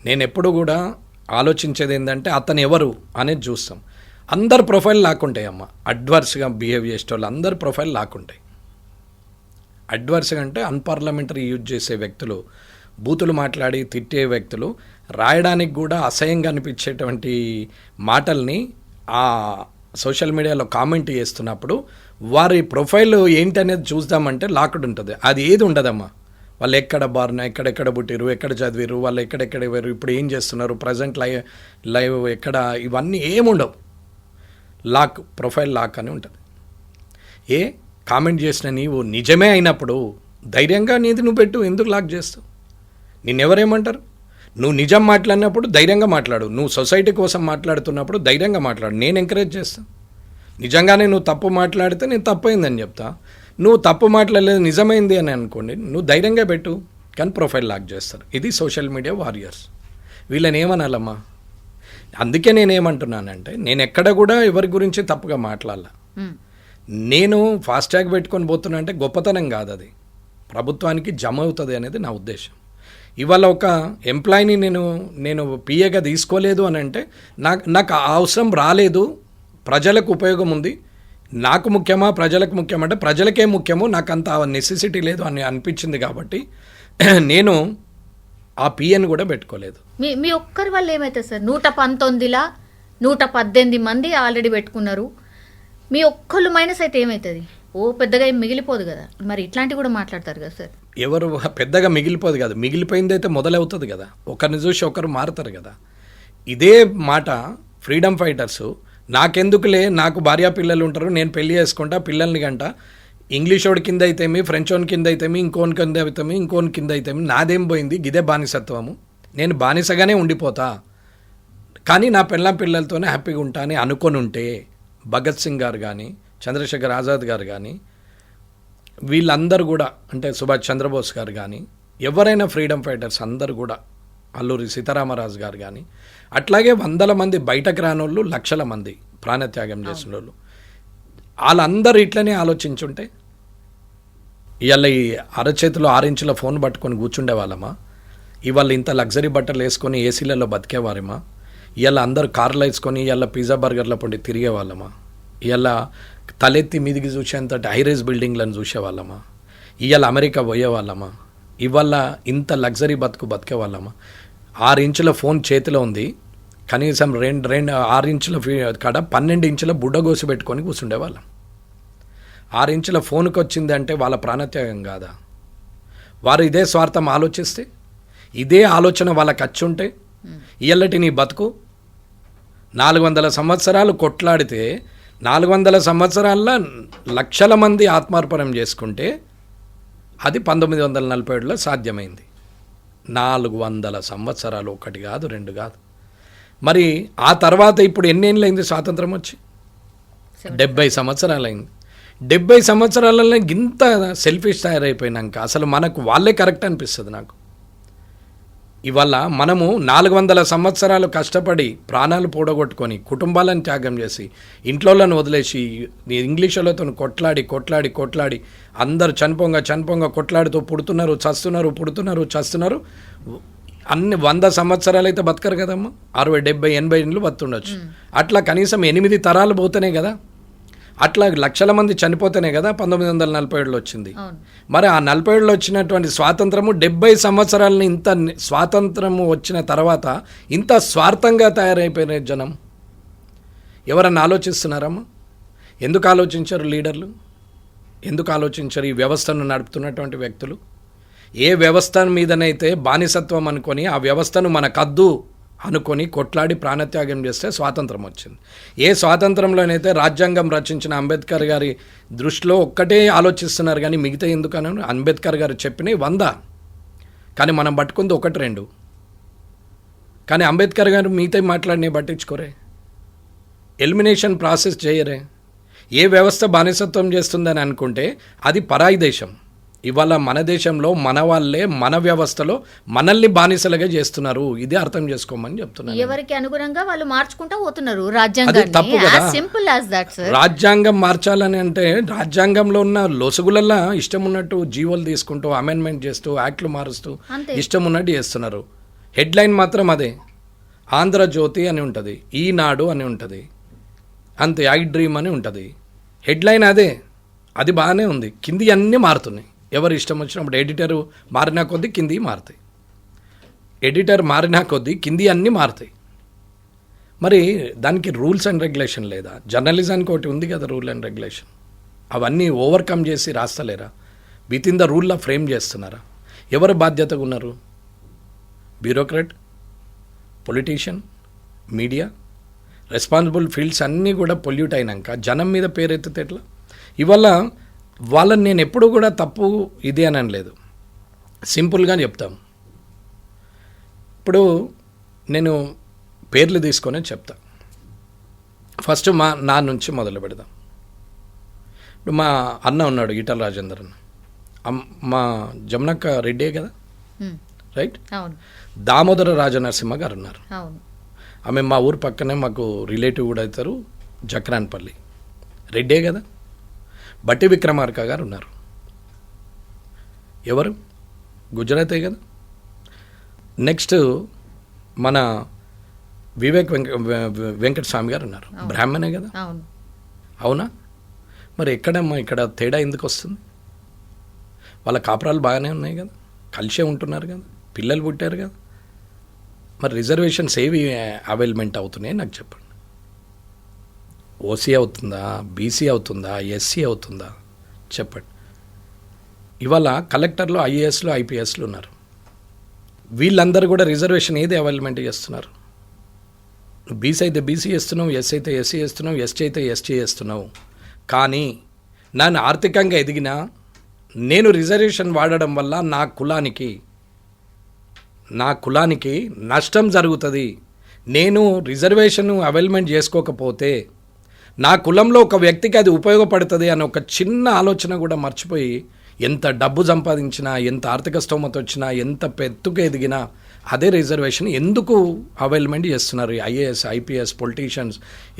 [SPEAKER 2] నేను ఎప్పుడు కూడా ఆలోచించేది ఏంటంటే అతను ఎవరు అనేది చూస్తాం. అందరు ప్రొఫైల్ లాక్కుంటాయి అమ్మ. అడ్వర్స్గా బిహేవ్ చేసే వాళ్ళు అందరు ప్రొఫైల్ లాక్కుంటాయి. అడ్వర్స్గా అంటే అన్పార్లమెంటరీ యూజ్ చేసే వ్యక్తులు, బూతులు మాట్లాడి తిట్టే వ్యక్తులు, రాయడానికి కూడా అసహ్యంగా అనిపించేటువంటి మాటల్ని ఆ సోషల్ మీడియాలో కామెంట్ చేస్తున్నప్పుడు వారి ప్రొఫైల్ ఏంటనేది చూద్దామంటే లాక్డ్ ఉంటుంది. అది ఏది ఉండదమ్మా. వాళ్ళు ఎక్కడ బారిన, ఎక్కడెక్కడ పుట్టిరు, ఎక్కడ చదివారు, వాళ్ళు ఎక్కడెక్కడ వేరు, ఇప్పుడు ఏం చేస్తున్నారు, ప్రజెంట్ లైవ్ ఎక్కడ, ఇవన్నీ ఏముండవు. ప్రొఫైల్ లాక్ అని ఉంటుంది. కామెంట్ చేసిన నీవు నిజమే అయినప్పుడు ధైర్యంగా నీది నువ్వు పెట్టు. ఎందుకు లాక్ చేస్తావు? నిన్నెవరేమంటారు? నువ్వు నిజం మాట్లాడినప్పుడు ధైర్యంగా మాట్లాడు. నువ్వు సొసైటీ కోసం మాట్లాడుతున్నప్పుడు ధైర్యంగా మాట్లాడు. నేను ఎంకరేజ్ చేస్తాను. నిజంగానే నువ్వు తప్పు మాట్లాడితే నేను తప్పైందని చెప్తా. నువ్వు తప్పు మాట్లాడలేదు నిజమైంది అని అనుకోండి, నువ్వు ధైర్యంగా పెట్టు. కానీ ప్రొఫైల్ లాక్ చేస్తారు. ఇది సోషల్ మీడియా వారియర్స్. వీళ్ళని ఏమనాలమ్మా? అందుకే నేనేమంటున్నానంటే, నేను ఎక్కడ కూడా ఎవరి గురించి తప్పుగా మాట్లాడాల. నేను ఫాస్ట్యాగ్ పెట్టుకొని పోతున్నా అంటే గొప్పతనం కాదు, అది ప్రభుత్వానికి జమ అవుతుంది అనేది నా ఉద్దేశం. ఇవాళ ఒక ఎంప్లాయీని నేను పిఏగా తీసుకోలేదు అని అంటే నాకు అవసరం రాలేదు, ప్రజలకు ఉపయోగం ఉంది, నాకు ముఖ్యమా ప్రజలకు ముఖ్యమంటే ప్రజలకే ముఖ్యము, నాకు అంత నెసెసిటీ లేదు అని అనిపించింది కాబట్టి నేను ఆ పిఎన్ కూడా పెట్టుకోలేదు.
[SPEAKER 1] మీ ఒక్కరి వల్ల ఏమైతే సార్ 119లా 118 మంది ఆల్రెడీ పెట్టుకున్నారు. మీ ఒక్కళ్ళు మైనస్ అయితే ఏమవుతుంది? పెద్దగా ఏం మిగిలిపోదు కదా. మరి ఇట్లాంటివి కూడా మాట్లాడతారు కదా సార్.
[SPEAKER 2] ఎవరు పెద్దగా మిగిలిపోదు కదా, మిగిలిపోయింది అయితే మొదలవుతుంది కదా. ఒకరిని చూసి ఒకరు మారుతారు కదా. ఇదే మాట ఫ్రీడమ్ ఫైటర్స్, నాకెందుకులే, నాకు భార్యా పిల్లలు ఉంటారు, నేను పెళ్లి చేసుకుంటా, పిల్లల్ని గంట, ఇంగ్లీష్ వాడి కింద అయితేమి, ఫ్రెంచ్ వాడి కింద అయితేమి, ఇంకోని కింద అయితేమి, ఇంకోని కింద అయితేమి, నాదేం పోయింది, గిదే బానిసత్వము, నేను బానిసగానే ఉండిపోతా, కానీ నా పిల్లలతోనే హ్యాపీగా ఉంటా అని అనుకొని ఉంటే, భగత్ సింగ్ గారు కానీ, చంద్రశేఖర్ ఆజాద్ గారు కానీ, వీళ్ళందరూ కూడా, అంటే సుభాష్ చంద్రబోస్ గారు కానీ, ఎవరైనా ఫ్రీడమ్ ఫైటర్స్ అందరూ కూడా, అల్లూరి సీతారామరాజు గారు కానీ, అట్లాగే 100 మంది బయటకు రానోళ్ళు, లక్షల మంది ప్రాణత్యాగం చేసిన వాళ్ళు, వాళ్ళందరూ ఇట్లనే ఆలోచించుంటే ఇవాళ ఈ అరచేతిలో 6 ఇంచుల ఫోన్ పట్టుకొని కూర్చుండే వాళ్ళమా? ఇవాళ ఇంత లగ్జరీ బట్టలు వేసుకొని ఏసీలలో బతికేవారేమా? ఇవాళ అందరూ కార్లు వేసుకొని ఇవాళ పిజ్జా బర్గర్ల పొండి తిరిగే వాళ్ళమా? ఇవాళ తలెత్తి మీదికి చూసేంత హైరైజ్ బిల్డింగ్లను చూసేవాళ్ళమా? ఇవాళ అమెరికా పోయేవాళ్ళమా? ఇవాళ ఇంత లగ్జరీ బతికే వాళ్ళమా? 6 ఇంచుల ఫోన్ చేతిలో ఉంది, కనీసం 6 ఇంచుల కాడ 12 ఇంచుల బుడ్డగోసి పెట్టుకొని కూర్చుండేవాళ్ళం. 6 ఇంచుల ఫోన్కి వచ్చింది అంటే వాళ్ళ ప్రాణత్యాగం కాదా? వారు ఇదే స్వార్థం ఆలోచిస్తే, ఇదే ఆలోచన వాళ్ళకి వచ్చుంటే, ఇయ్యల్లటి నీ బతుకు 400 సంవత్సరాలు కొట్లాడితే 400 సంవత్సరాల్లో లక్షల మంది ఆత్మార్పణం చేసుకుంటే అది 1947లో సాధ్యమైంది. 400 సంవత్సరాలు, 1 కాదు 2 కాదు. మరి ఆ తర్వాత ఇప్పుడు ఎన్నేళ్ళైంది స్వాతంత్రం వచ్చి? 70 సంవత్సరాలైంది. 70 సంవత్సరాలలో ఇంత సెల్ఫిష్ తయారైపోయినాక అసలు మనకు వాళ్ళే కరెక్ట్ అనిపిస్తుంది నాకు. ఇవాళ మనము 400 సంవత్సరాలు కష్టపడి ప్రాణాలు పోడగొట్టుకొని కుటుంబాలను త్యాగం చేసి ఇంట్లోలను వదిలేసి ఇంగ్లీష్ వాళ్ళతో కొట్లాడి అందరు చనిపోంగా కొట్లాడుతూ పుడుతున్నారు చస్తున్నారు అన్ని 100 సంవత్సరాలు అయితే బతకరు కదమ్మా, 60, 70, 80 ఏళ్ళు బతుండొచ్చు. అట్లా కనీసం 8 తరాలు పోతేనే కదా, అట్లా లక్షల మంది చనిపోతేనే కదా 1947 వచ్చింది. మరి ఆ 47 వచ్చినటువంటి స్వాతంత్రము 70 సంవత్సరాలని ఇంత స్వాతంత్రము వచ్చిన తర్వాత ఇంత స్వార్థంగా తయారైపోయిన జనం ఎవరన్నా ఆలోచిస్తున్నారమ్మా? ఎందుకు ఆలోచించారు లీడర్లు? ఎందుకు ఆలోచించారు ఈ వ్యవస్థను నడుపుతున్నటువంటి వ్యక్తులు? ఏ వ్యవస్థ మీదనైతే బానిసత్వం అనుకొని ఆ వ్యవస్థను మనకద్దు అనుకొని కొట్లాడి ప్రాణత్యాగం చేస్తే స్వాతంత్రం వచ్చింది. ఏ స్వాతంత్రంలోనైతే రాజ్యాంగం రచించిన అంబేద్కర్ గారి దృష్టిలో ఒక్కటే ఆలోచిస్తున్నారు కానీ మిగతా ఎందుకని అంబేద్కర్ గారు చెప్పినవి 100, కానీ మనం పట్టుకుంది 1, 2. కానీ అంబేద్కర్ గారు మిగతా మాట్లాడినవి పట్టించుకోరే, ఎలిమినేషన్ ప్రాసెస్ చేయరే. ఏ వ్యవస్థ బానిసత్వం చేస్తుందని అనుకుంటే అది పరాయి దేశం. ఇవాళ మన దేశంలో మన వాళ్ళే మన వ్యవస్థలో మనల్ని బానిసలుగా చేస్తున్నారు. ఇది అర్థం చేసుకోమని చెప్తున్నారు.
[SPEAKER 1] ఎవరికి అనుగుణంగా వాళ్ళు మార్చుకుంటా పోతున్నారు రాజ్యాంగాన్ని.
[SPEAKER 2] రాజ్యాంగం మార్చాలని అంటే రాజ్యాంగంలో ఉన్న లొసుగులల్లా ఇష్టం ఉన్నట్టు జీవోలు తీసుకుంటూ అమెండ్మెంట్ చేస్తూ యాక్ట్లు మారుస్తూ ఇష్టం ఉన్నట్టు చేస్తున్నారు. హెడ్లైన్ మాత్రం అదే, ఆంధ్రజ్యోతి అని ఉంటుంది, ఈనాడు అని ఉంటుంది, అంతే, ఐ డ్రీమ్ అని ఉంటుంది. హెడ్లైన్ అదే, అది బాగానే ఉంది. కింది అన్నీ మారుతున్నాయి. ఎవరు ఇష్టం వచ్చినప్పుడు ఎడిటర్ మారినా కొద్దీ కింది మారుతాయి, ఎడిటర్ మారినా కొద్దీ కింది అన్నీ మారుతాయి. మరి దానికి రూల్స్ అండ్ రెగ్యులేషన్ లేదా? జర్నలిజానికి ఒకటి ఉంది కదా రూల్ అండ్ రెగ్యులేషన్. అవన్నీ ఓవర్కమ్ చేసి రాస్తలేరా? విత్ ఇన్ ద రూల్లో ఫ్రేమ్ చేస్తున్నారా? ఎవరు బాధ్యతగా ఉన్నారు? Bureaucrat, politician, media, responsible fields అన్నీ కూడా పొల్యూట్ అయినాక జనం మీద పేరెత్తితే ఎట్లా? ఇవాళ వాళ్ళని నేను ఎప్పుడూ కూడా తప్పు ఇది అని అనలేదు, సింపుల్గా చెప్తాం. ఇప్పుడు నేను పేర్లు తీసుకొని చెప్తా. ఫస్ట్ నా నుంచి మొదలు పెడదాం. ఇప్పుడు మా అన్న ఉన్నాడు ఈటల రాజేందర్ అన్న, మా జమునక్క రెడ్డే కదా, రైట్? దామోదర రాజనరసింహ గారు ఉన్నారు, ఆమె మా ఊరు పక్కనే మాకు రిలేటివ్ కూడా అవుతారు, జక్రాన్పల్లి, రెడ్డే కదా. బట్టి విక్రమార్క గారు ఉన్నారు, ఎవరు? గుజరాతే కదా. నెక్స్ట్ మన వివేక్ వెంకటస్వామి గారు ఉన్నారు, బ్రాహ్మణే కదా, అవునా? మరి ఎక్కడమ్మా ఇక్కడ తేడా ఎందుకు వస్తుంది? వాళ్ళ కాపురాలు బాగానే ఉన్నాయి కదా, కలిసే ఉంటున్నారు కదా, పిల్లలు పుట్టారు కదా. మరి రిజర్వేషన్స్ ఏవి అవైలమెంట్ అవుతున్నాయి నాకు చెప్పండి. ఓసీ అవుతుందా, బీసీ అవుతుందా, ఎస్సీ అవుతుందా చెప్పండి. ఇవాళ కలెక్టర్లు, ఐఏఎస్లు, ఐపీఎస్లు ఉన్నారు, వీళ్ళందరూ కూడా రిజర్వేషన్ ఏది అవైలమెంట్ చేస్తున్నారు? బీసీ అయితే బీసీ చేస్తున్నావు, ఎస్సీ అయితే ఎస్సీ చేస్తున్నావు, ఎస్టీ అయితే ఎస్టీ చేస్తున్నావు. కానీ నన్ను ఆర్థికంగా ఎదిగినా నేను రిజర్వేషన్ వాడడం వల్ల నా కులానికి నష్టం జరుగుతుంది. నేను రిజర్వేషన్ అవైలమెంట్ చేసుకోకపోతే నా కులంలో ఒక వ్యక్తికి అది ఉపయోగపడుతుంది అనే ఒక చిన్న ఆలోచన కూడా మర్చిపోయి ఎంత డబ్బు సంపాదించినా, ఎంత ఆర్థిక స్తోమత వచ్చినా, ఎంత పెద్దగా ఎదిగినా అదే రిజర్వేషన్ ఎందుకు అవైలమెంట్ చేస్తున్నారు? ఐఏఎస్, ఐపీఎస్, పొలిటీషియన్స్,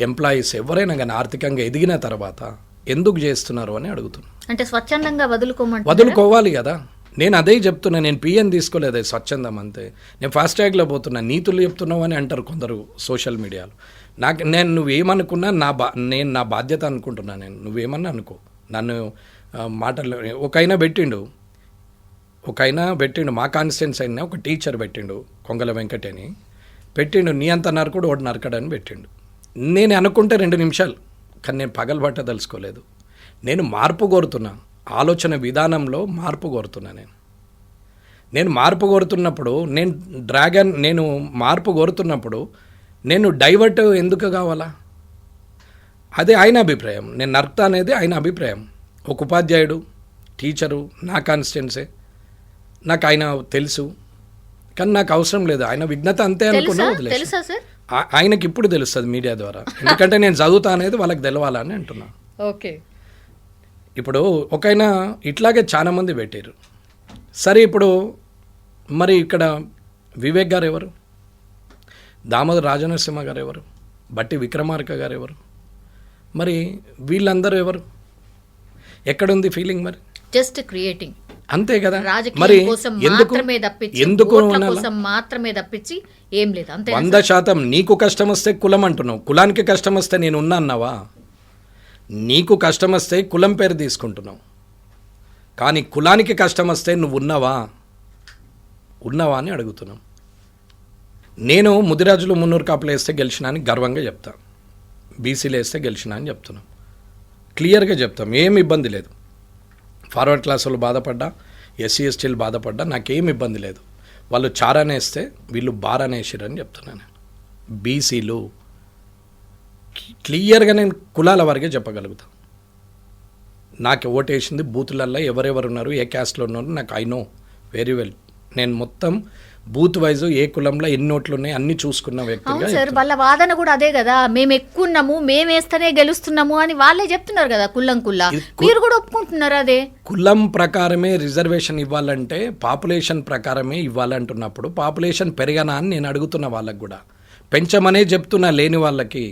[SPEAKER 2] ఎంప్లాయీస్ ఎవరైనా కానీ ఆర్థికంగా ఎదిగిన తర్వాత ఎందుకు చేస్తున్నారు అని అడుగుతున్నాను.
[SPEAKER 1] అంటే స్వచ్ఛందంగా
[SPEAKER 2] వదులుకోవాలి కదా. నేను అదే చెప్తున్నా, నేను పిఎన్ తీసుకోలేదు, స్వచ్ఛందం అంతే. నేను ఫాస్ట్ ట్రాగ్లో పోతున్నా, నీతులు చెప్తున్నావు అని అంటారు కొందరు సోషల్ మీడియాలో. నేను నువ్వేమనుకున్నా నేను నా బాధ్యత అనుకుంటున్నా. నేను నువ్వేమన్నా అనుకో, నన్ను మాటలు ఒక ఆయన పెట్టిండు మా కాన్స్టిట్యున్సీ అయినా ఒక టీచర్ పెట్టిండు, కొంగల వెంకట అని పెట్టిండు. నీ అంత నరకుడు ఒకటి నరకడని పెట్టిండు. నేను అనుకుంటే 2 నిమిషాలు, కానీ నేను పగలబట్టదలుచుకోలేదు. నేను మార్పు కోరుతున్నా, ఆలోచన విధానంలో మార్పు కోరుతున్నా. నేను మార్పు కోరుతున్నప్పుడు నేను మార్పు కోరుతున్నప్పుడు నేను డైవర్ట్ ఎందుకు కావాలా? అదే ఆయన అభిప్రాయం. నేను నర్త అనేది ఆయన అభిప్రాయం. ఒక ఉపాధ్యాయుడు, టీచరు, నా కాన్స్టిట్యున్సీ, నాకు ఆయన తెలుసు, కానీ నాకు అవసరం లేదు. ఆయన విఘ్నత అంతే అనుకున్నా వదిలేసి. ఆయనకి ఇప్పుడు తెలుస్తుంది మీడియా ద్వారా, ఎందుకంటే నేను చదువుతా అనేది వాళ్ళకి తెలవాలని అంటున్నా.
[SPEAKER 1] ఓకే,
[SPEAKER 2] ఇప్పుడు ఒకైనా ఇట్లాగే చాలామంది పెట్టారు. సరే, ఇప్పుడు మరి ఇక్కడ వివేక్ గారు ఎవరు? దామోదర్ రాజనరసింహ గారు ఎవరు? బట్టి విక్రమార్క గారు ఎవరు? మరి వీళ్ళందరూ ఎవరు? ఎక్కడుంది ఫీలింగ్? మరి
[SPEAKER 1] జస్ట్ క్రియేటింగ్
[SPEAKER 2] అంతే కదా.
[SPEAKER 1] మరి ఎందుకు మాత్రమే తప్పించి ఏం లేదు. అంతే
[SPEAKER 2] 100% నీకు కష్టం వస్తే కులం అంటున్నావు, కులానికి కష్టం వస్తే నేను ఉన్నా అన్నావా? నీకు కష్టం వస్తే కులం పేరు తీసుకుంటున్నావు, కానీ కులానికి కష్టం వస్తే నువ్వు ఉన్నావా అని అడుగుతున్నాం. నేను ముదిరాజులు 300 కాపులు వేస్తే గెలిచినా అని గర్వంగా చెప్తా, బీసీలు వేస్తే గెలిచినా అని చెప్తున్నాం, క్లియర్గా చెప్తాం, ఏం ఇబ్బంది లేదు. ఫార్వర్డ్ క్లాస్ వాళ్ళు బాధపడ్డా, ఎస్సీ ఎస్టీలు బాధపడ్డా నాకేం ఇబ్బంది లేదు. వాళ్ళు చారానే వేస్తే వీళ్ళు బారానే వేసిరని చెప్తున్నాను. బీసీలు క్లియర్గా నేను కులాల వరకే చెప్పగలుగుతాను. నాకు ఓటేసింది బూతులల్లో ఎవరెవరు ఉన్నారు, ఏ క్యాస్ట్లో ఉన్నారు నాకు ఐ నో వెరీ వెల్. నేను మొత్తం బూత్ వైజ్ ఏ కులంలో ఎన్ని ఓట్లు ఉన్నాయి అన్ని చూసుకున్న వ్యక్తిగా.
[SPEAKER 1] సార్ వాళ్ళ వాదన కూడా అదే కదా, మేము ఎక్కున్నాము, మేము వేస్తేనే గెలుస్తున్నాము అని వాళ్ళే చెప్తున్నారు కదా. కుల్లా మీరు కూడా ఒప్పుకుంటున్నారు అదే. కులం
[SPEAKER 2] ప్రకారమే రిజర్వేషన్ ఇవ్వాలంటే పాపులేషన్ ప్రకారమే ఇవ్వాలంటున్నప్పుడు పాపులేషన్ పెరగనా అని నేను అడుగుతున్న వాళ్ళకి కూడా పెంచమనే చెప్తున్నా. లేని వాళ్ళకి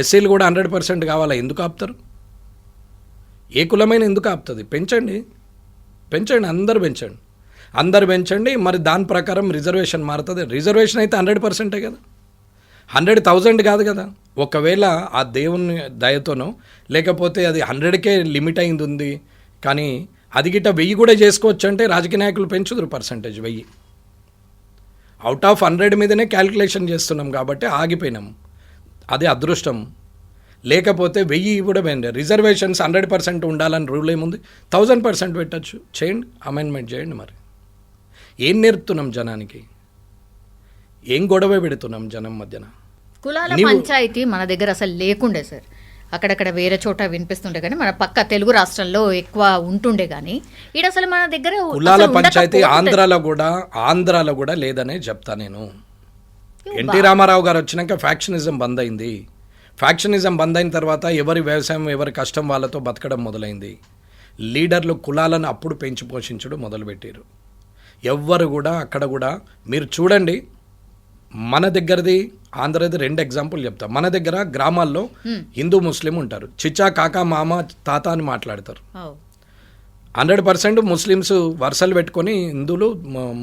[SPEAKER 2] ఎస్సీలు కూడా 100% కావాలా? ఎందుకు ఆపుతారు? ఏ కులమైన ఎందుకు ఆపుతుంది? పెంచండి, అందరు పెంచండి. మరి దాని ప్రకారం రిజర్వేషన్ మారుతుంది. రిజర్వేషన్ అయితే 100%ఏ కదా, 100,000 కాదు కదా. ఒకవేళ ఆ దేవుని దయతోనో లేకపోతే అది 100కే లిమిట్ అయింది ఉంది, కానీ అది గిట్ట 1000 కూడా చేసుకోవచ్చు అంటే రాజకీయ నాయకులు పెంచుదురు పర్సంటేజ్ 1000. అవుట్ ఆఫ్ 100 మీదనే క్యాల్కులేషన్ చేస్తున్నాం కాబట్టి ఆగిపోయినాం. అది అదృష్టం. లేకపోతే 1000 కూడా పెండి. రిజర్వేషన్స్ 100% ఉండాలని రూల్ ఏముంది? 1000% పెట్టచ్చు. చేయండి, అమెండ్మెంట్ చేయండి. మరి ఏం నేర్పుతున్నాం జనానికి? ఏం గొడవ పెడుతున్నాం జనం మధ్యన?
[SPEAKER 1] కులాల పంచాయతీ మన దగ్గర అసలు లేకుండే సార్. అక్కడక్కడ వేరే చోట వినిపిస్తుండే కానీ మన పక్క తెలుగు రాష్ట్రాల్లో ఎక్కువ ఉంటుండే, కానీ ఇక్కడ అసలు మన దగ్గర
[SPEAKER 2] కులాల పంచాయతీ ఆంధ్రాలో కూడా లేదనే చెప్తా నేను. ఎన్టీ రామారావు గారు వచ్చినాక ఫ్యాక్షనిజం బంద్ అయింది. ఫ్యాక్షనిజం బంద్ అయిన తర్వాత ఎవరి వ్యవసాయం ఎవరి కష్టం వాళ్ళతో బతకడం మొదలైంది. లీడర్లు కులాలను అప్పుడు పెంచి పోషించడం మొదలుపెట్టారు. ఎవ్వరు కూడా అక్కడ కూడా మీరు చూడండి, మన దగ్గరది ఆంధ్రది 2 ఎగ్జాంపుల్ చెప్తా. మన దగ్గర గ్రామాల్లో హిందూ ముస్లిం ఉంటారు, చిచ్చా కాకా మామ తాత అని మాట్లాడతారు. 100% ముస్లిమ్స్ వరుసలు పెట్టుకొని హిందువులు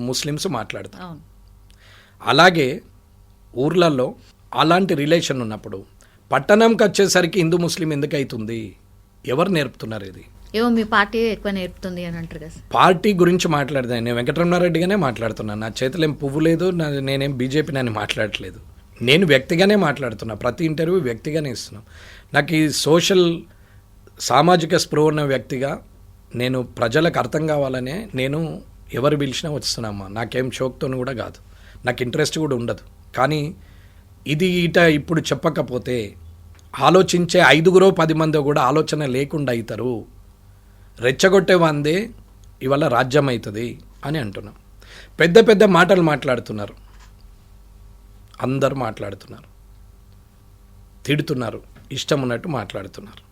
[SPEAKER 2] ముస్లిమ్స్ మాట్లాడతారు. అలాగే ఊర్లలో అలాంటి రిలేషన్ ఉన్నప్పుడు పట్టణంకి వచ్చేసరికి హిందూ ముస్లిం ఎందుకు అవుతుంది? ఎవరు నేర్పుతున్నారు ఇది?
[SPEAKER 1] ఏమో మీ పార్టీ ఎక్కువ నేర్పుతుంది అని అంటారు కదా.
[SPEAKER 2] పార్టీ గురించి మాట్లాడదాను, నేను వెంకటరమణారెడ్డిగానే మాట్లాడుతున్నాను. నా చేతిలో ఏం పువ్వు లేదు, నేనేం బీజేపీ అని మాట్లాడట్లేదు. నేను వ్యక్తిగానే మాట్లాడుతున్నా, ప్రతి ఇంటర్వ్యూ వ్యక్తిగానే ఇస్తున్నాను. నాకు ఈ సామాజిక స్పృహ ఉన్న వ్యక్తిగా నేను ప్రజలకు అర్థం కావాలనే నేను ఎవరు పిలిచినా వస్తున్నామ్మా. నాకేం షోక్తో కూడా కాదు, నాకు ఇంట్రెస్ట్ కూడా ఉండదు. కానీ ఇది ఇప్పుడు చెప్పకపోతే ఆలోచించే 5-10 మంది కూడా ఆలోచన లేకుండా అవుతారు. రెచ్చగొట్టే వందే ఇవాళ రాజ్యం అవుతుంది అని అంటున్నాం. పెద్ద పెద్ద మాటలు మాట్లాడుతున్నారు, అందరూ మాట్లాడుతున్నారు, తిడుతున్నారు, ఇష్టం ఉన్నట్టు మాట్లాడుతున్నారు.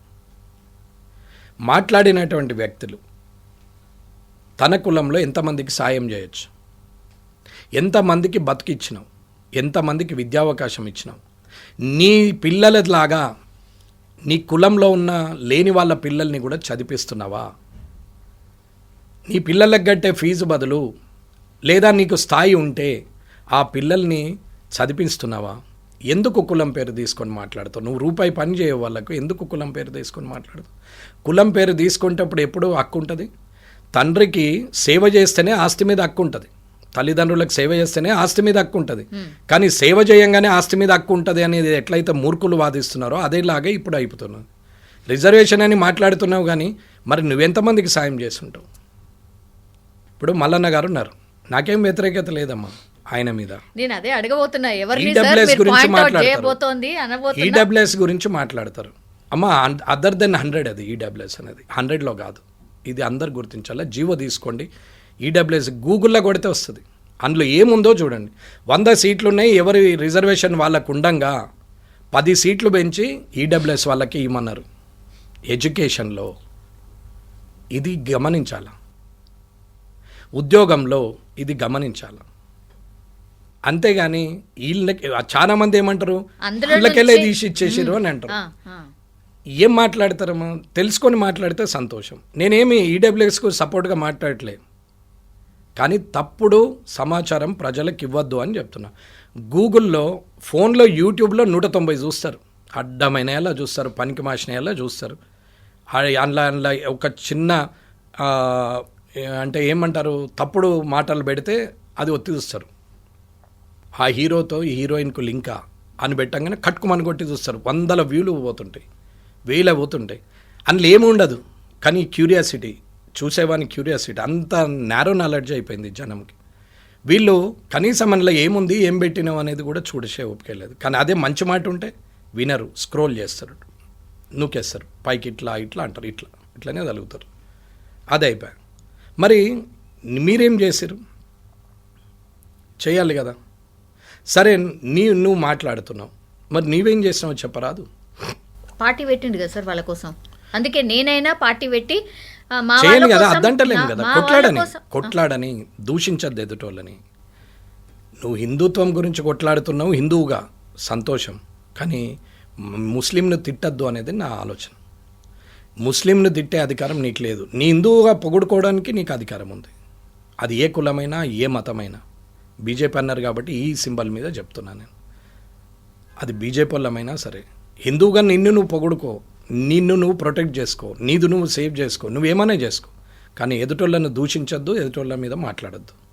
[SPEAKER 2] మాట్లాడినటువంటి వ్యక్తులు తన కులంలో ఎంతమందికి సాయం చేయొచ్చు, ఎంతమందికి బతికిచ్చినావు, ఎంతమందికి విద్యావకాశం ఇచ్చినావు, నీ పిల్లలలాగా నీ కులంలో ఉన్న లేని వాళ్ళ పిల్లల్ని కూడా చదివిస్తున్నావా? నీ పిల్లలకు కట్టే ఫీజు బదులు లేదా నీకు స్థాయి ఉంటే ఆ పిల్లల్ని చదివిస్తున్నావా? ఎందుకు కులం పేరు తీసుకొని మాట్లాడుతావు? నువ్వు రూపాయి పని చేయవు వాళ్ళకు, ఎందుకు కులం పేరు తీసుకొని మాట్లాడుతావు? కులం పేరు తీసుకునేటప్పుడు ఎప్పుడూ హక్కు ఉంటుంది. తండ్రికి సేవ చేస్తేనే ఆస్తి మీద హక్కు ఉంటుంది, తల్లిదండ్రులకు సేవ చేస్తేనే ఆస్తి మీద హక్కు ఉంటుంది. కానీ సేవ చేయంగానే ఆస్తి మీద హక్కు ఉంటుంది అనేది ఎట్లయితే మూర్ఖులు వాదిస్తున్నారో అదేలాగే ఇప్పుడు అయిపోతున్నావు. రిజర్వేషన్ అని మాట్లాడుతున్నావు, కానీ మరి నువ్వెంతమందికి సాయం చేస్తుంటావు? ఇప్పుడు మల్లన్న గారు ఉన్నారు, నాకేం వ్యతిరేకత లేదమ్మా ఆయన మీద.
[SPEAKER 1] నేను అదే అడగబోతున్నా,
[SPEAKER 2] ఈడబ్ల్యూఎస్ గురించి మాట్లాడతారు, ఈడబ్ల్యూఎస్ గురించి మాట్లాడతారు. అమ్మా అదర్ దెన్ 100 అది ఈడబ్ల్యూఎస్ అనేది 100లో కాదు. ఇది అందరు గుర్తించాలా. జీవో తీసుకోండి, ఈడబ్ల్యూఎస్ గూగుల్లో కొడితే వస్తుంది. అందులో ఏముందో చూడండి. 100 సీట్లు ఉన్నాయి, ఎవరి రిజర్వేషన్ వాళ్ళకు ఉండంగా 10 సీట్లు పెంచి ఈడబ్ల్యూఎస్ వాళ్ళకి ఇవ్వమన్నారు ఎడ్యుకేషన్లో. ఇది గమనించాల, ఉద్యోగంలో ఇది గమనించాల. అంతేగాని వీళ్ళకి చాలా మంది ఏమంటారు
[SPEAKER 1] అందులో
[SPEAKER 2] వీళ్ళకెళ్ళే
[SPEAKER 1] నుంచి-
[SPEAKER 2] తీసి ఇచ్చేసారు అని అంటారు.
[SPEAKER 1] ఆ, ఆ.
[SPEAKER 2] ఏం మాట్లాడతారమ్మా, తెలుసుకొని మాట్లాడితే సంతోషం. నేనేమి ఈడబ్ల్యూఎస్కు సపోర్ట్గా మాట్లాడలే, కానీ తప్పుడు సమాచారం ప్రజలకు ఇవ్వద్దు అని చెప్తున్నా. గూగుల్లో, ఫోన్లో, యూట్యూబ్లో 190 చూస్తారు, అడ్డమైనలా చూస్తారు, పనికి మాసినలా చూస్తారు. అందులో ఒక చిన్న అంటే ఏమంటారు తప్పుడు మాటలు పెడితే అది ఒత్తి చూస్తారు. ఆ హీరోతో ఈ హీరోయిన్కు లింకా అని పెట్టంగానే కట్టుకుమని కొట్టి చూస్తారు. 100 వ్యూలు పోతుంటాయి, 1000 పోతుంటాయి. అందులో ఏమి ఉండదు, కానీ క్యూరియాసిటీ, చూసేవాని క్యూరియాసిటీ అంత నేరో నాలెడ్జ్ అయిపోయింది జనంకి. వీళ్ళు కనీసం అందులో ఏముంది, ఏం పెట్టినావు అనేది కూడా చూడసే ఒప్పుకోలేదు. కానీ అదే మంచి మాట ఉంటే వినరు, స్క్రోల్ చేస్తారు, నూకేస్తారు, పైకి ఇట్లా ఇట్లా అంటారు, ఇట్లనే తలుగుతారు. అదే అయిపోయా. మరి మీరేం చేశారు? చేయాలి కదా. సరే, నువ్వు మాట్లాడుతున్నావు, మరి నీవేం చేసినావు చెప్పరాదు?
[SPEAKER 1] పార్టీ పెట్టిండు కదా సార్ వాళ్ళ కోసం, అందుకే నేనైనా పార్టీ పెట్టి మా వాళ్ళ
[SPEAKER 2] చేయను కదా,
[SPEAKER 1] కోసం-
[SPEAKER 2] అద్దంటలేము కదా.
[SPEAKER 1] మా వాళ్ళ కోసం-
[SPEAKER 2] కొట్లాడని దూషించద్దు ఎదుటోళ్ళని. నువ్వు హిందుత్వం గురించి కొట్లాడుతున్నావు, హిందువుగా సంతోషం, కానీ ముస్లింను తిట్టద్దు అనేది నా ఆలోచన. ముస్లింను తిట్టే అధికారం నీకు లేదు. నీ హిందువుగా పొగుడుకోవడానికి నీకు అధికారం ఉంది, అది ఏ కులమైనా ఏ మతమైనా. బీజేపీ అన్నారు కాబట్టి ఈ సింబల్ మీద చెప్తున్నాను నేను. అది బీజేపీ వాళ్ళమైనా సరే, హిందువుగా నిన్ను నువ్వు పొగుడుకో, నిన్ను నువ్వు ప్రొటెక్ట్ చేసుకో, నీదు నువ్వు సేవ్ చేసుకో, నువ్వేమైనా చేసుకో, కానీ ఎదుటోళ్ళను దూషించద్దు, ఎదుటోళ్ళ మీద మాట్లాడద్దు.